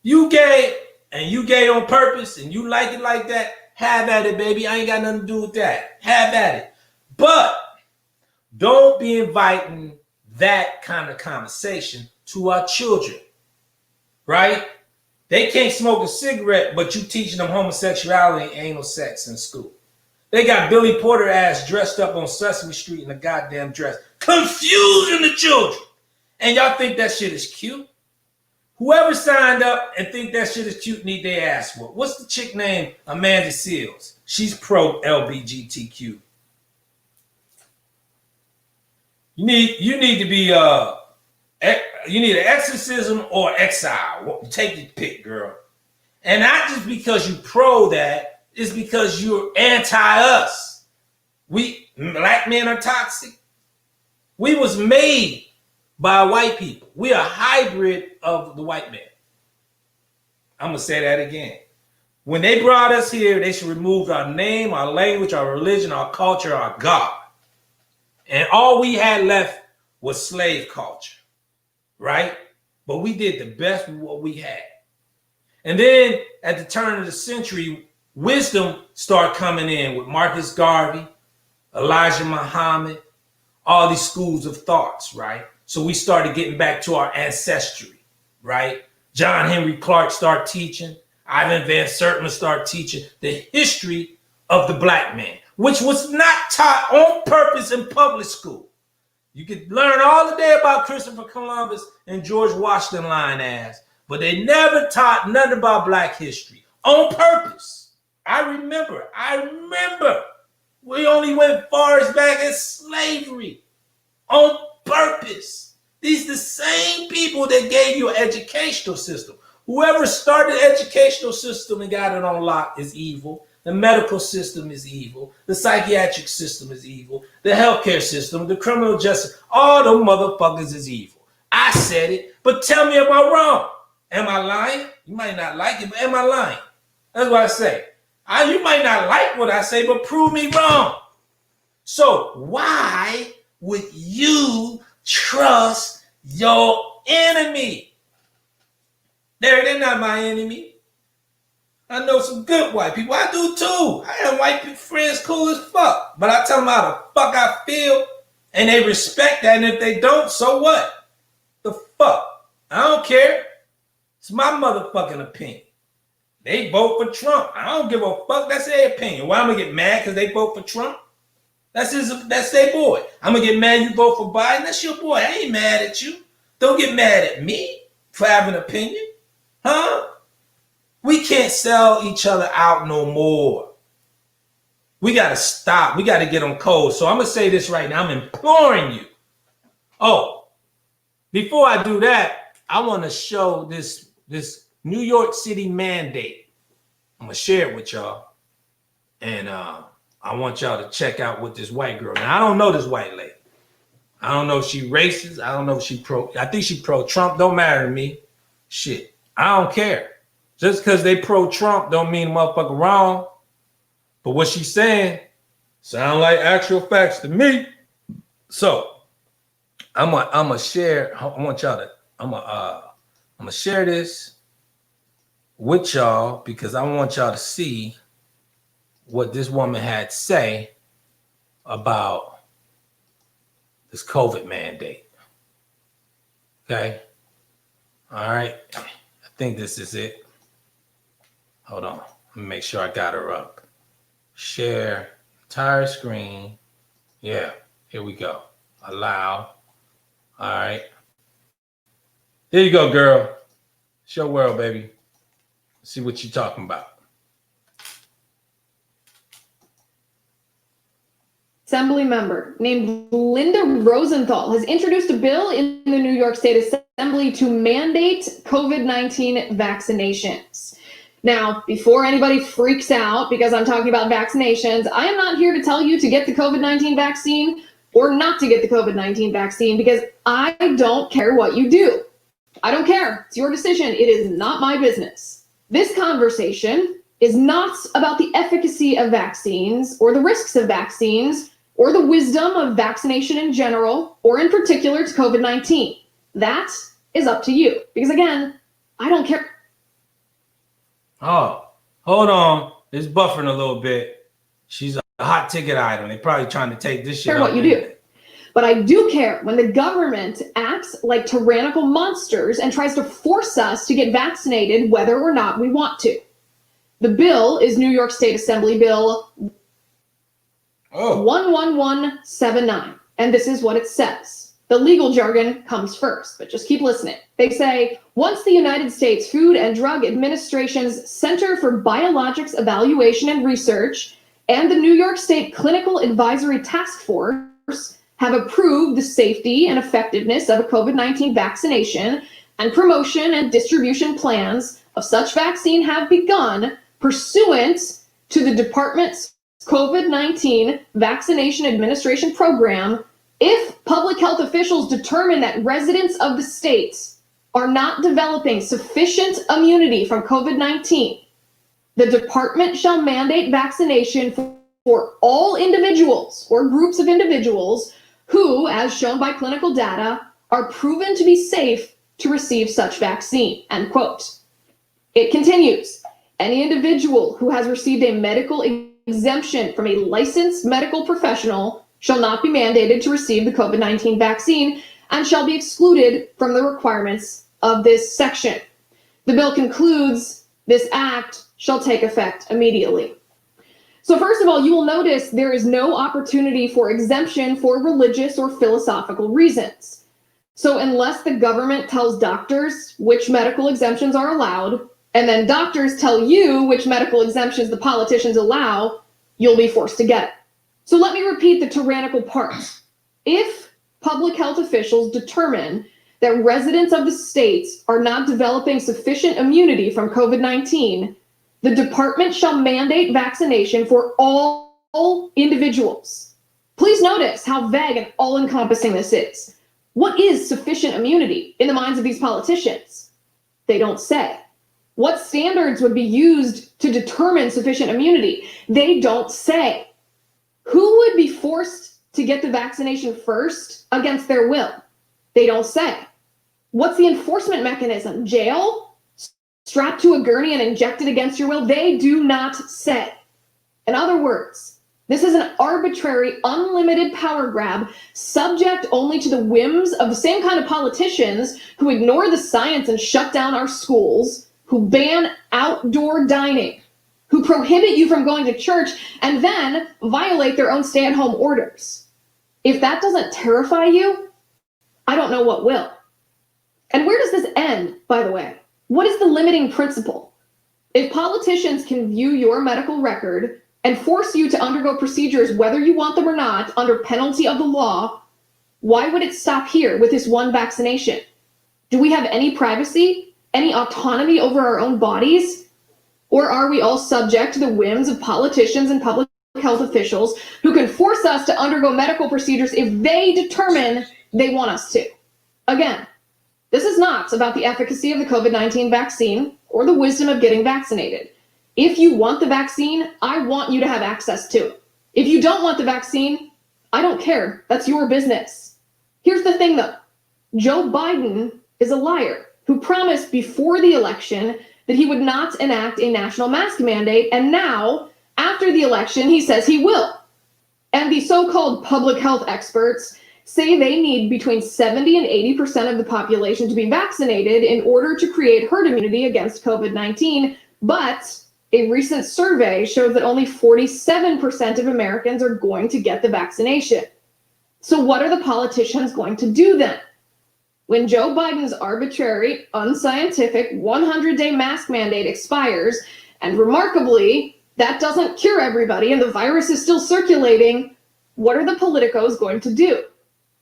you gay and you gay on purpose and you like it like that, have at it, baby. I ain't got nothing to do with that. Have at it. But don't be inviting that kind of conversation to our children, right? They can't smoke a cigarette, but you teaching them homosexuality and anal sex in school. They got Billy Porter ass dressed up on Sesame Street in a goddamn dress, confusing the children. And y'all think that shit is cute? Whoever signed up and think that shit is cute need their ass whooped. What's the chick named Amanda Seals? She's pro LGBTQ. You need to be you need an exorcism or exile. Take your pick, girl. And not just because you pro that, it's because you're anti-us. We black men are toxic. We was made by white people. We are a hybrid of the white man. I'm gonna say that again. When they brought us here, they should remove our name, our language, our religion, our culture, our God. And all we had left was slave culture, right? But we did the best with what we had. And then at the turn of the century, wisdom started coming in with Marcus Garvey, Elijah Muhammad, all these schools of thoughts, right? So we started getting back to our ancestry, right? John Henry Clark started teaching. Ivan Van Sertima started teaching the history of the black man, which was not taught on purpose in public school. You could learn all the day about Christopher Columbus and George Washington lying ass, but they never taught nothing about black history on purpose. I remember. We only went far as back as slavery on purpose. These the same people that gave you an educational system. Whoever started the educational system and got it on lock is evil. The medical system is evil. The psychiatric system is evil. The healthcare system, the criminal justice, all them motherfuckers is evil. I said it, but tell me, am I wrong? Am I lying? You might not like it, but am I lying? That's what I say. You might not like what I say, but prove me wrong. So why would you trust your enemy? They're not my enemy. I know some good white people. I do too. I have white friends cool as fuck. But I tell them how the fuck I feel, and they respect that. And if they don't, so what? The fuck? I don't care. It's my motherfucking opinion. They vote for Trump. I don't give a fuck. That's their opinion. Why am I gonna get mad because they vote for Trump? That's their boy. I'm gonna get mad you vote for Biden. That's your boy. I ain't mad at you. Don't get mad at me for having an opinion. Huh? We can't sell each other out no more. We gotta stop. We gotta get on code. So I'm gonna say this right now. I'm imploring you. Oh, before I do that, I want to show this New York City mandate. I'm gonna share it with y'all, and I want y'all to check out what this white girl. Now I don't know this white lady. I don't know if she racist. I don't know if she pro. I think she pro Trump. Don't matter to me. Shit, I don't care. Just because they pro Trump don't mean motherfucker wrong. But what she's saying sound like actual facts to me. So I'm gonna share. I want y'all to. I'm gonna share this with y'all because I want y'all to see what this woman had to say about this COVID mandate. Okay. All right. I think this is it. Hold on. Let me make sure I got her up. Share entire screen. Yeah. Here we go. Allow. All right. Here you go, girl. It's your world, baby. Let's see what you're talking about. Assembly member named Linda Rosenthal has introduced a bill in the New York State Assembly to mandate COVID-19 vaccinations. Now, before anybody freaks out because I'm talking about vaccinations, I am not here to tell you to get the COVID-19 vaccine or not to get the COVID-19 vaccine because I don't care what you do. I don't care. It's your decision. It is not my business. This conversation is not about the efficacy of vaccines or the risks of vaccines or the wisdom of vaccination in general, or in particular to COVID-19. That is up to you. Because again, I don't care. Oh, hold on. It's buffering a little bit. She's a hot ticket item. They're probably trying to take this shit. Care what you do. But I do care when the government acts like tyrannical monsters and tries to force us to get vaccinated whether or not we want to. The bill is New York State Assembly Bill 11179. And this is what it says. The legal jargon comes first, but just keep listening. They say, once the United States Food and Drug Administration's Center for Biologics Evaluation and Research and the New York State Clinical Advisory Task Force have approved the safety and effectiveness of a COVID-19 vaccination and promotion and distribution plans of such vaccine have begun pursuant to the Department's COVID-19 Vaccination Administration Program, if public health officials determine that residents of the states are not developing sufficient immunity from COVID-19, the department shall mandate vaccination for all individuals or groups of individuals who, as shown by clinical data, are proven to be safe to receive such vaccine, end quote. It continues, any individual who has received a medical exemption from a licensed medical professional shall not be mandated to receive the COVID-19 vaccine and shall be excluded from the requirements of this section. The bill concludes, this act shall take effect immediately. So first of all, you will notice there is no opportunity for exemption for religious or philosophical reasons. So unless the government tells doctors which medical exemptions are allowed, and then doctors tell you which medical exemptions the politicians allow, you'll be forced to get it. So let me repeat the tyrannical part. If public health officials determine that residents of the states are not developing sufficient immunity from COVID-19, the department shall mandate vaccination for all individuals. Please notice how vague and all-encompassing this is. What is sufficient immunity in the minds of these politicians? They don't say. What standards would be used to determine sufficient immunity? They don't say. Who would be forced to get the vaccination first against their will? They don't say. What's the enforcement mechanism? Jail? strapped to a gurney and injected against your will? They do not say. In other words, this is an arbitrary, unlimited power grab, subject only to the whims of the same kind of politicians who ignore the science and shut down our schools, who ban outdoor dining, who prohibit you from going to church, and then violate their own stay-at-home orders. If that doesn't terrify you, I don't know what will. And where does this end, by the way? What is the limiting principle? If politicians can view your medical record and force you to undergo procedures whether you want them or not under penalty of the law, why would it stop here with this one vaccination? Do we have any privacy, any autonomy over our own bodies? Or are we all subject to the whims of politicians and public health officials who can force us to undergo medical procedures if they determine they want us to? Again, this is not about the efficacy of the COVID-19 vaccine or the wisdom of getting vaccinated. If you want the vaccine, I want you to have access to it. If you don't want the vaccine, I don't care. That's your business. Here's the thing though. Joe Biden is a liar who promised before the election that he would not enact a national mask mandate, and now, after the election, he says he will. And the so-called public health experts say they need between 70 and 80% of the population to be vaccinated in order to create herd immunity against COVID-19, but a recent survey shows that only 47% of Americans are going to get the vaccination. So what are the politicians going to do then? When Joe Biden's arbitrary, unscientific 100-day mask mandate expires, and remarkably, that doesn't cure everybody and the virus is still circulating, what are the politicos going to do?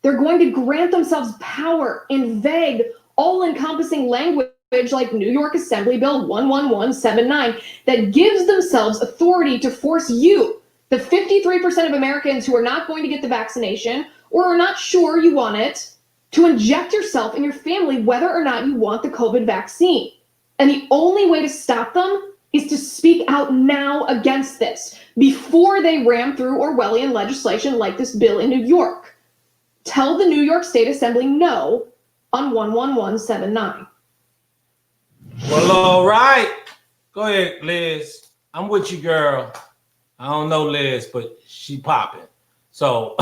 They're going to grant themselves power in vague, all-encompassing language like New York Assembly Bill 11179 that gives themselves authority to force you, the 53% of Americans who are not going to get the vaccination or are not sure you want it, to inject yourself and your family whether or not you want the COVID vaccine. And the only way to stop them is to speak out now against this before they ram through Orwellian legislation like this bill in New York. Tell the New York State Assembly no on 11179. Well, all right. Go ahead, Liz. I'm with you, girl. I don't know Liz, but she popping. So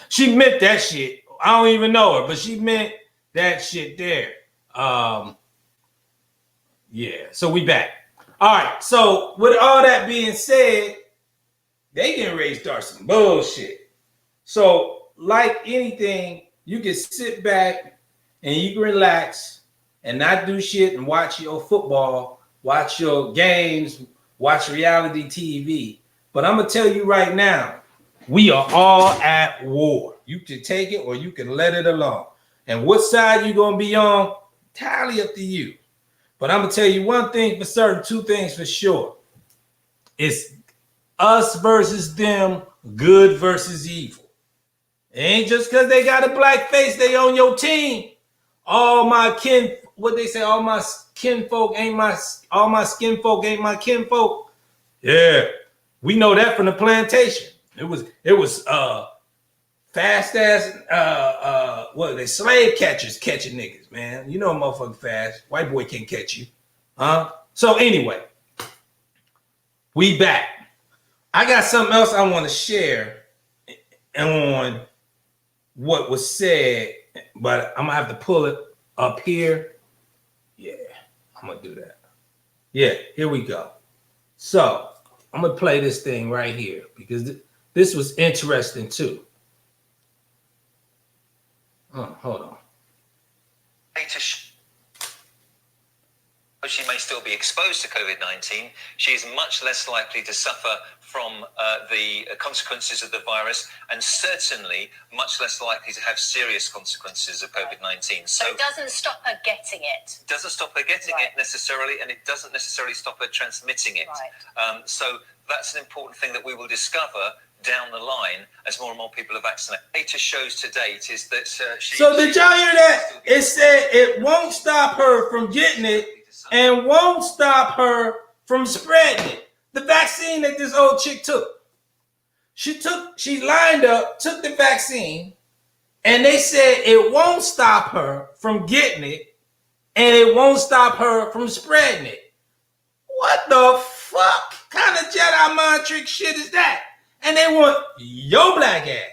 she meant that shit. I don't even know her, but she meant that shit there. Yeah, so we back. All right, so with all that being said, they getting ready to start some bullshit. So like anything, you can sit back and you can relax and not do shit and watch your football, watch your games, watch reality TV. But I'm going to tell you right now, we are all at war. You can take it or you can let it alone. And what side you going to be on, entirely up to you. But I'm going to tell you one thing for certain, two things for sure. It's us versus them, good versus evil. It ain't just because they got a black face, they on your team. All my what they say, all my kinfolk ain't all my skin folk ain't my kinfolk. Yeah, we know that from the plantation. It was fast ass what are they, slave catchers catching niggas, man. You know motherfucking fast. White boy can't catch you. So anyway, we back. I got something else I want to share on what was said, but I'm gonna have to pull it up here. Yeah, I'm gonna do that. Yeah, here we go. So I'm gonna play this thing right here because this was interesting too. Hold on. She may still be exposed to COVID-19. She is much less likely to suffer from the consequences of the virus, and certainly much less likely to have serious consequences of COVID-19. So it doesn't stop her getting it. Doesn't stop her getting it necessarily, and it doesn't necessarily stop her transmitting it. Right. So that's an important thing that we will discover down the line as more and more people are vaccinated. Data shows to date is that So did y'all hear that? It said it won't stop her from getting it and won't stop her from spreading it. The vaccine that this old chick took. She lined up, took the vaccine, and they said it won't stop her from getting it and it won't stop her from spreading it. What the fuck kind of Jedi mind trick shit is that? And they want your black ass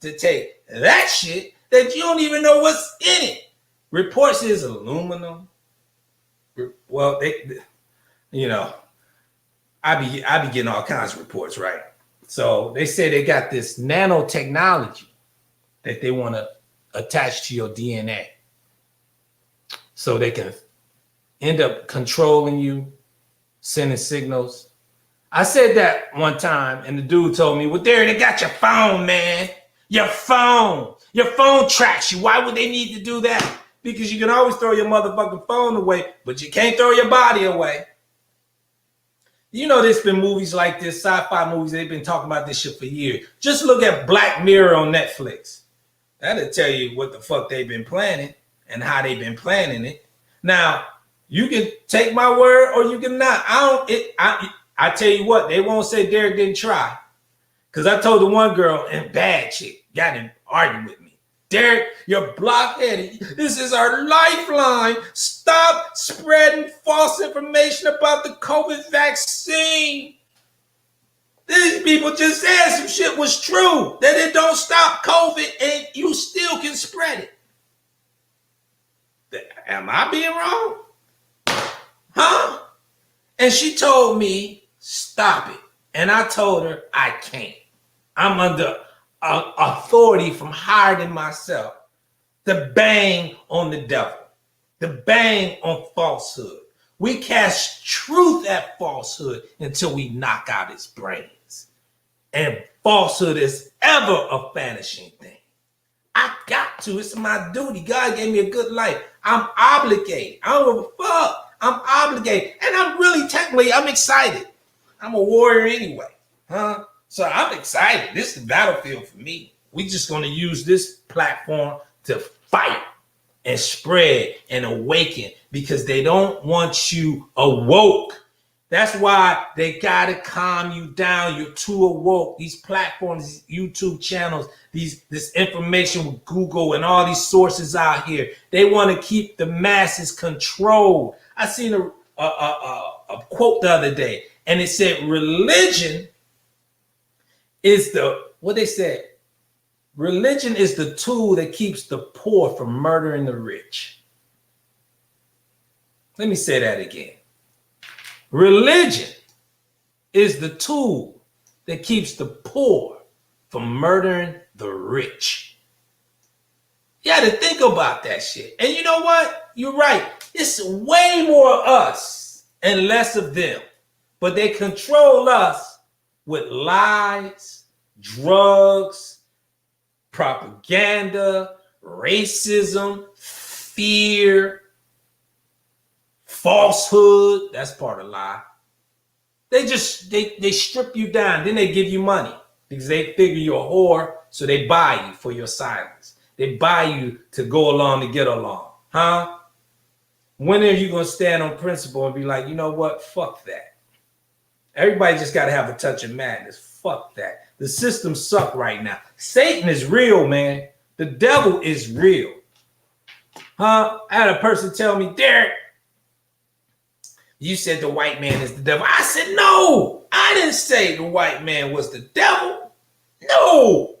to take that shit that you don't even know what's in it. Reports is aluminum. Well, I be getting all kinds of reports, right? So they say they got this nanotechnology that they want to attach to your DNA, so they can end up controlling you, sending signals. I said that one time, and the dude told me, well, there, they got your phone, man. Your phone tracks you. Why would they need to do that? Because you can always throw your motherfucking phone away, but you can't throw your body away. You know, there's been movies like this, sci-fi movies, they've been talking about this shit for years. Just look at Black Mirror on Netflix. That'll tell you what the fuck they've been planning and how they've been planning it. Now, you can take my word or you can not. I tell you what, they won't say Derrick didn't try. Because I told the one girl, and bad chick, got him arguing with me. Derrick, you're blockheaded. This is our lifeline. Stop spreading false information about the COVID vaccine. These people just said some shit was true, that it don't stop COVID and you still can spread it. Am I being wrong? Huh? And she told me, stop it. And I told her, I can't. I'm under authority from higher than myself to bang on the devil, to bang on falsehood. We cast truth at falsehood until we knock out its brains. And falsehood is ever a vanishing thing. I got to. It's my duty. God gave me a good life. I'm obligated. I don't give a fuck. I'm obligated. And I'm excited. I'm a warrior anyway. Huh? So I'm excited. This is the battlefield for me. We just going to use this platform to fight and spread and awaken because they don't want you awoke. That's why they got to calm you down. You're too awoke. These platforms, these YouTube channels, this information with Google and all these sources out here, they want to keep the masses controlled. I seen a quote the other day, and it said religion is religion is the tool that keeps the poor from murdering the rich. Let me say that again. Religion is the tool that keeps the poor from murdering the rich. You got to think about that shit. And you know what? You're right. It's way more us and less of them. But they control us with lies, drugs, propaganda, racism, fear, falsehood. That's part of lie. They strip you down. Then they give you money because they figure you're a whore. So they buy you for your silence. They buy you to go along to get along. Huh? When are you going to stand on principle and be like, you know what? Fuck that. Everybody just got to have a touch of madness. Fuck that. The system sucks right now. Satan is real, man. The devil is real. Huh? I had a person tell me, Derrick, you said the white man is the devil. I said, no, I didn't say the white man was the devil. No.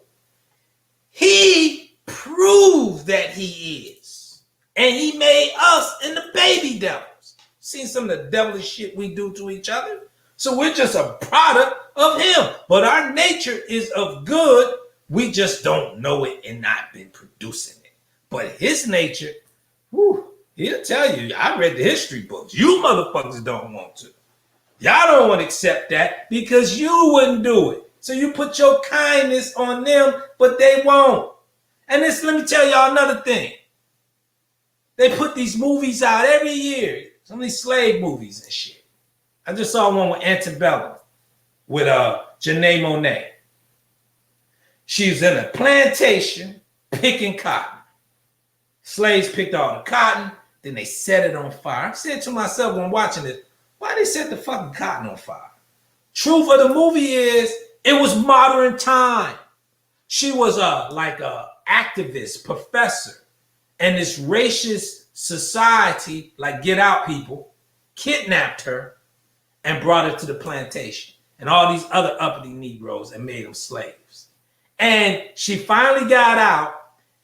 He proved that he is. And he made us and the baby devils. Seen some of the devilish shit we do to each other? So we're just a product of him. But our nature is of good. We just don't know it and not been producing it. But his nature, he'll tell you, I read the history books. You motherfuckers don't want to. Y'all don't want to accept that because you wouldn't do it. So you put your kindness on them, but they won't. And let me tell y'all another thing. They put these movies out every year. Some of these slave movies and shit. I just saw one with Antebellum with Janae Monáe. She was in a plantation picking cotton. Slaves picked all the cotton, then they set it on fire. I said to myself when watching it, why they set the fucking cotton on fire? Truth of the movie is, it was modern time. She was like a activist, professor, and this racist society, like Get Out people, kidnapped her and brought her to the plantation and all these other uppity Negroes and made them slaves. And she finally got out.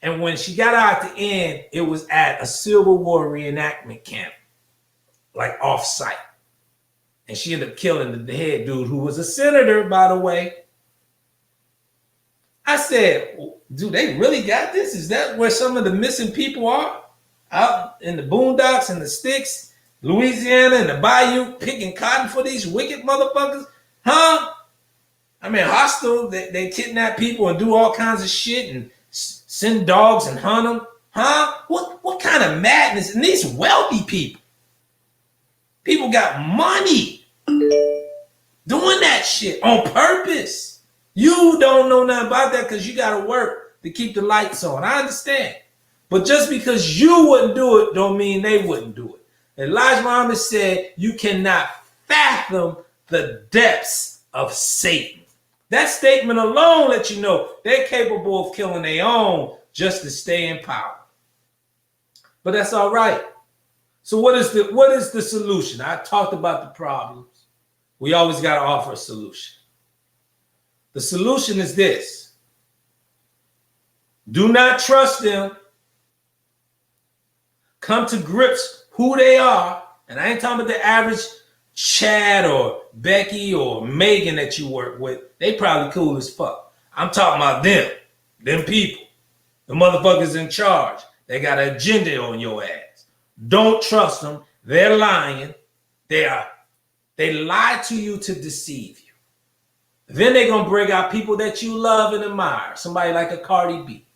And when she got out at the end, it was at a Civil War reenactment camp, like off-site. And she ended up killing the head dude, who was a senator, by the way. I said, do they really got this? Is that where some of the missing people are? Out in the boondocks and the sticks, Louisiana and the bayou, picking cotton for these wicked motherfuckers? Huh? I mean, hostile, they kidnap people and do all kinds of shit and send dogs and hunt them. Huh? What kind of madness? And these wealthy people. People got money doing that shit on purpose. You don't know nothing about that because you got to work to keep the lights on. I understand. But just because you wouldn't do it don't mean they wouldn't do it. Elijah Muhammad said you cannot fathom the depths of Satan. That statement alone lets you know they're capable of killing their own just to stay in power. But that's all right. So what is the solution? I talked about the problems. We always got to offer a solution. The solution is this. Do not trust them. Come to grips who they are. And I ain't talking about the average Chad or Becky or Megan that you work with. They probably cool as fuck. I'm talking about them people, the motherfuckers in charge. They got an agenda on your ass. Don't trust them. They're lying. They lie to you to deceive you. Then they're going to bring out people that you love and admire. Somebody like a Cardi B.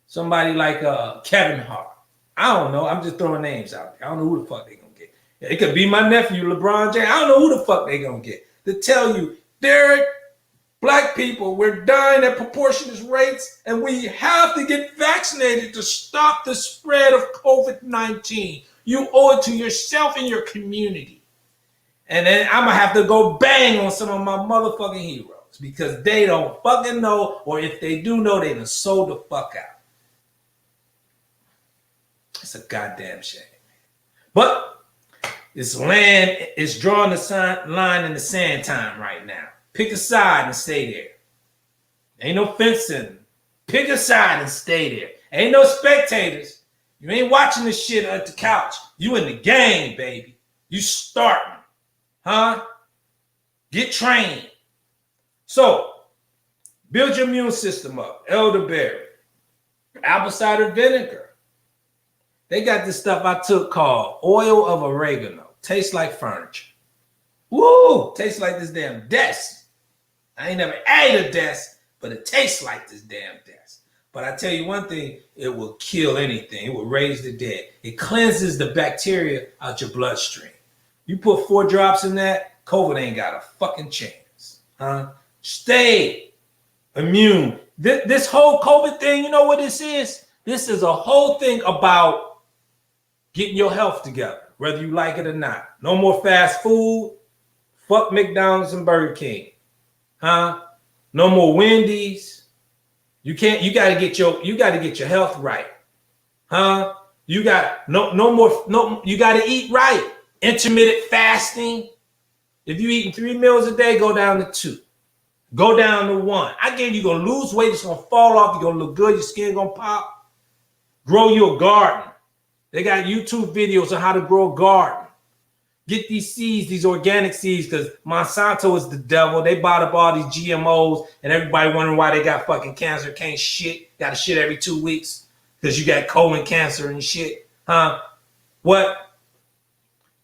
Somebody like Kevin Hart. I don't know. I'm just throwing names out there. I don't know who the fuck they going to get. It could be my nephew, LeBron James. I don't know who the fuck they going to get to tell you, Derrick, black people, we're dying at proportionate rates, and we have to get vaccinated to stop the spread of COVID-19. You owe it to yourself and your community. And then I'm going to have to go bang on some of my motherfucking heroes because they don't fucking know, or if they do know, they done sold the fuck out. It's a goddamn shame. But this land is drawing the line in the sand time right now. Pick a side and stay there. Ain't no fencing. Pick a side and stay there. Ain't no spectators. You ain't watching this shit at the couch. You in the game, baby. You starting. Huh? Get trained. So, build your immune system up. Elderberry. Apple cider vinegar. They got this stuff I took called oil of oregano. Tastes like furniture. Woo! Tastes like this damn desk. I ain't never ate a desk, but it tastes like this damn desk. But I tell you one thing, it will kill anything. It will raise the dead. It cleanses the bacteria out your bloodstream. You put 4 drops in that, COVID ain't got a fucking chance. Huh? Stay immune. This whole COVID thing, you know what this is? This is a whole thing about getting your health together, whether you like it or not. No more fast food. Fuck McDonald's and Burger King. Huh? No more Wendy's. You gotta get your health right. Huh? You got you gotta eat right. Intermittent fasting. If you eating 3 meals a day, go down to 2. Go down to 1. I guarantee you're gonna lose weight, it's gonna fall off, you're gonna look good, your skin gonna pop. Grow you a garden. They got YouTube videos on how to grow a garden. Get these seeds, these organic seeds, because Monsanto is the devil. They bought up all these GMOs, and everybody wondering why they got fucking cancer, can't shit, got to shit every 2 weeks because you got colon cancer and shit. Huh? What?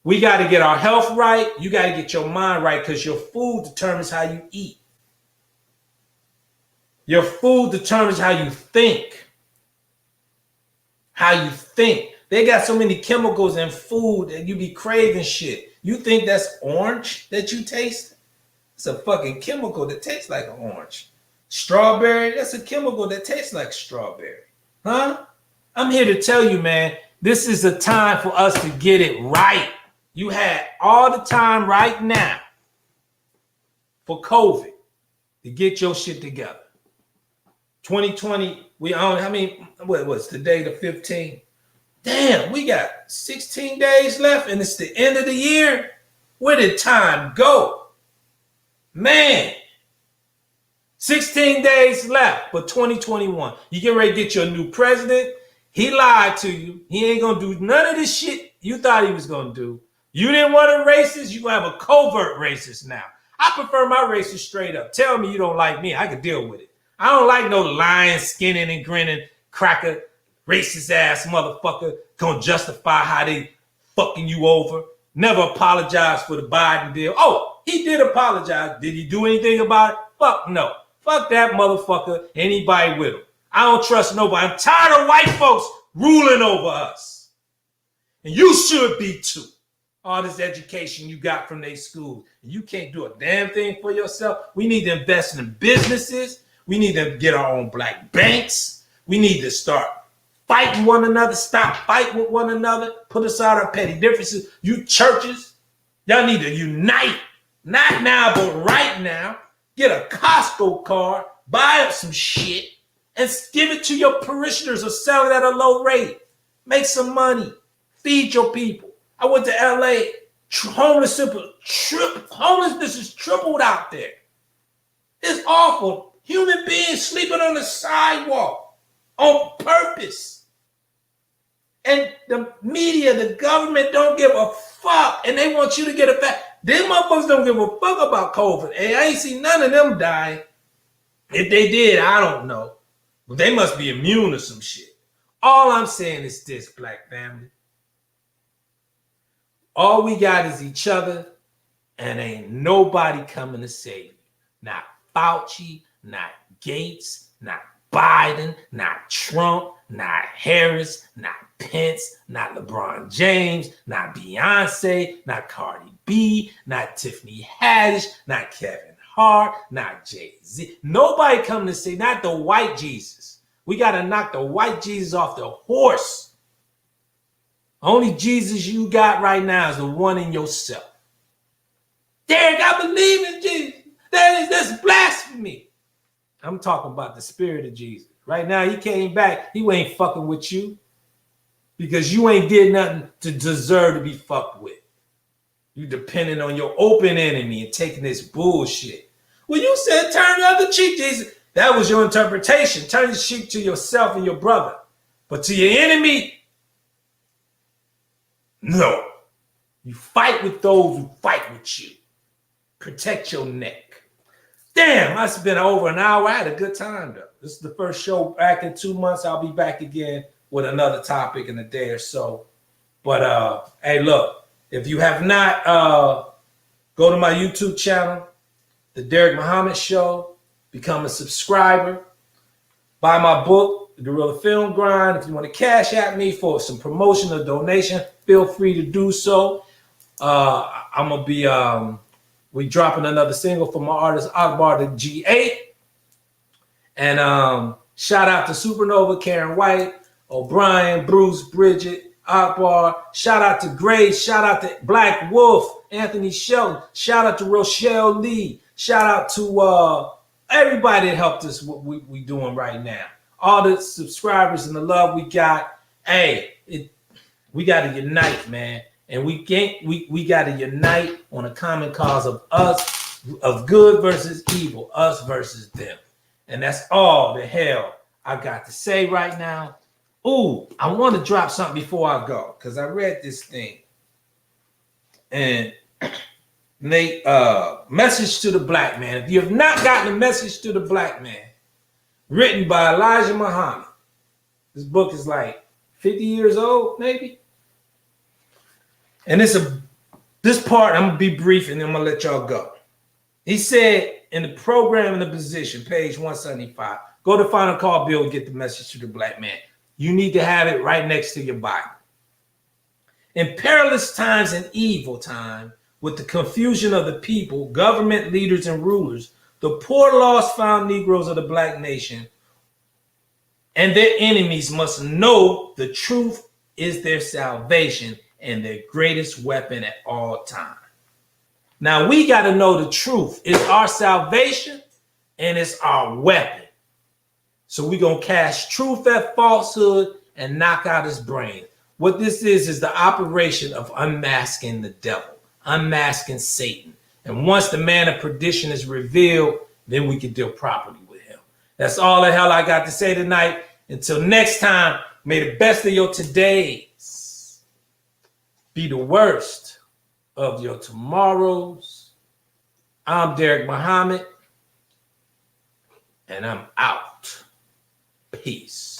We got to get our health right. You got to get your mind right because your food determines how you eat. Your food determines how you think. How you think. They got so many chemicals in food that you be craving shit. You think that's orange that you taste? It's a fucking chemical that tastes like an orange. Strawberry, that's a chemical that tastes like strawberry. Huh? I'm here to tell you, man, this is a time for us to get it right. You had all the time right now for COVID to get your shit together. 2020, we only, what's today, the 15th? Damn, we got 16 days left and it's the end of the year. Where did time go? Man, 16 days left for 2021. You get ready to get your new president. He lied to you. He ain't going to do none of this shit you thought he was going to do. You didn't want a racist. You're going to have a covert racist now. I prefer my racist straight up. Tell me you don't like me. I can deal with it. I don't like no lying, skinning, and grinning, cracker, racist ass motherfucker gonna justify how they fucking you over. Never apologize for the Biden deal. Oh, he did apologize. Did he do anything about it? Fuck no. Fuck that motherfucker, anybody with him. I don't trust nobody. I'm tired of white folks ruling over us. And you should be too. All this education you got from their schools. You can't do a damn thing for yourself. We need to invest in businesses. We need to get our own black banks. We need to start fighting one another. Stop fighting with one another. Put aside our petty differences. You churches, y'all need to unite. Not now, but right now. Get a Costco card. Buy up some shit. And give it to your parishioners or sell it at a low rate. Make some money. Feed your people. I went to LA. Homelessness is tripled out there. It's awful. Human beings sleeping on the sidewalk on purpose. And the media, the government don't give a fuck. And they want you to get a back. Them motherfuckers don't give a fuck about COVID. And I ain't seen none of them die. If they did, I don't know. But they must be immune to some shit. All I'm saying is this, black family. All we got is each other, and ain't nobody coming to save you. Not Fauci, not Gates, not Biden, not Trump, not Harris, not Pence, not LeBron James, not Beyonce, not Cardi B, not Tiffany Haddish, not Kevin Hart, not Jay-Z. Nobody coming to say, not the white Jesus. We got to knock the white Jesus off the horse. Only Jesus you got right now is the one in yourself. Derrick, I believe in Jesus. That's blasphemy. I'm talking about the spirit of Jesus. Right now, he came back. He ain't fucking with you because you ain't did nothing to deserve to be fucked with. You depending on your open enemy and taking this bullshit. Well, you said turn the other cheek, Jesus. That was your interpretation. Turn the cheek to yourself and your brother. But to your enemy, no. You fight with those who fight with you. Protect your neck. Damn, I spent over an hour. I had a good time, though. This is the first show back in 2 months. I'll be back again with another topic in a day or so. But, hey, look, if you have not, go to my YouTube channel, The Derrick Muhammad Show. Become a subscriber. Buy my book, The Guerrilla Film Grind. If you want to cash at me for some promotion or donation, feel free to do so. I'm going to be we dropping another single from my artist Akbar the G8. And shout out to Supernova, Karen White, O'Brien, Bruce, Bridget, Akbar. Shout out to Grace. Shout out to Black Wolf, Anthony Shelton. Shout out to Rochelle Lee. Shout out to everybody that helped us what we doing right now. All the subscribers and the love we got. Hey, we got to unite, man. And we got to unite on a common cause of us, of good versus evil, us versus them. And that's all the hell I got to say right now. Ooh, I want to drop something before I go because I read this thing. And they message to the black man. If you have not gotten a message to the black man, written by Elijah Muhammad. This book is like 50 years old, maybe. And this part, I'm going to be brief and then I'm going to let y'all go. He said in the program in the position, page 175, go to Final Call Bill and get the message to the black man. You need to have it right next to your Bible. In perilous times and evil time, with the confusion of the people, government leaders and rulers, the poor lost found Negroes of the black nation and their enemies must know the truth is their salvation and their greatest weapon at all time. Now we got to know the truth. It's our salvation and it's our weapon. So we're going to cast truth at falsehood and knock out his brain. What this is the operation of unmasking the devil, unmasking Satan. And once the man of perdition is revealed, then we can deal properly with him. That's all the hell I got to say tonight. Until next time, may the best of your todays be the worst of your tomorrows. I'm Derrick Muhammad, and I'm out. Peace.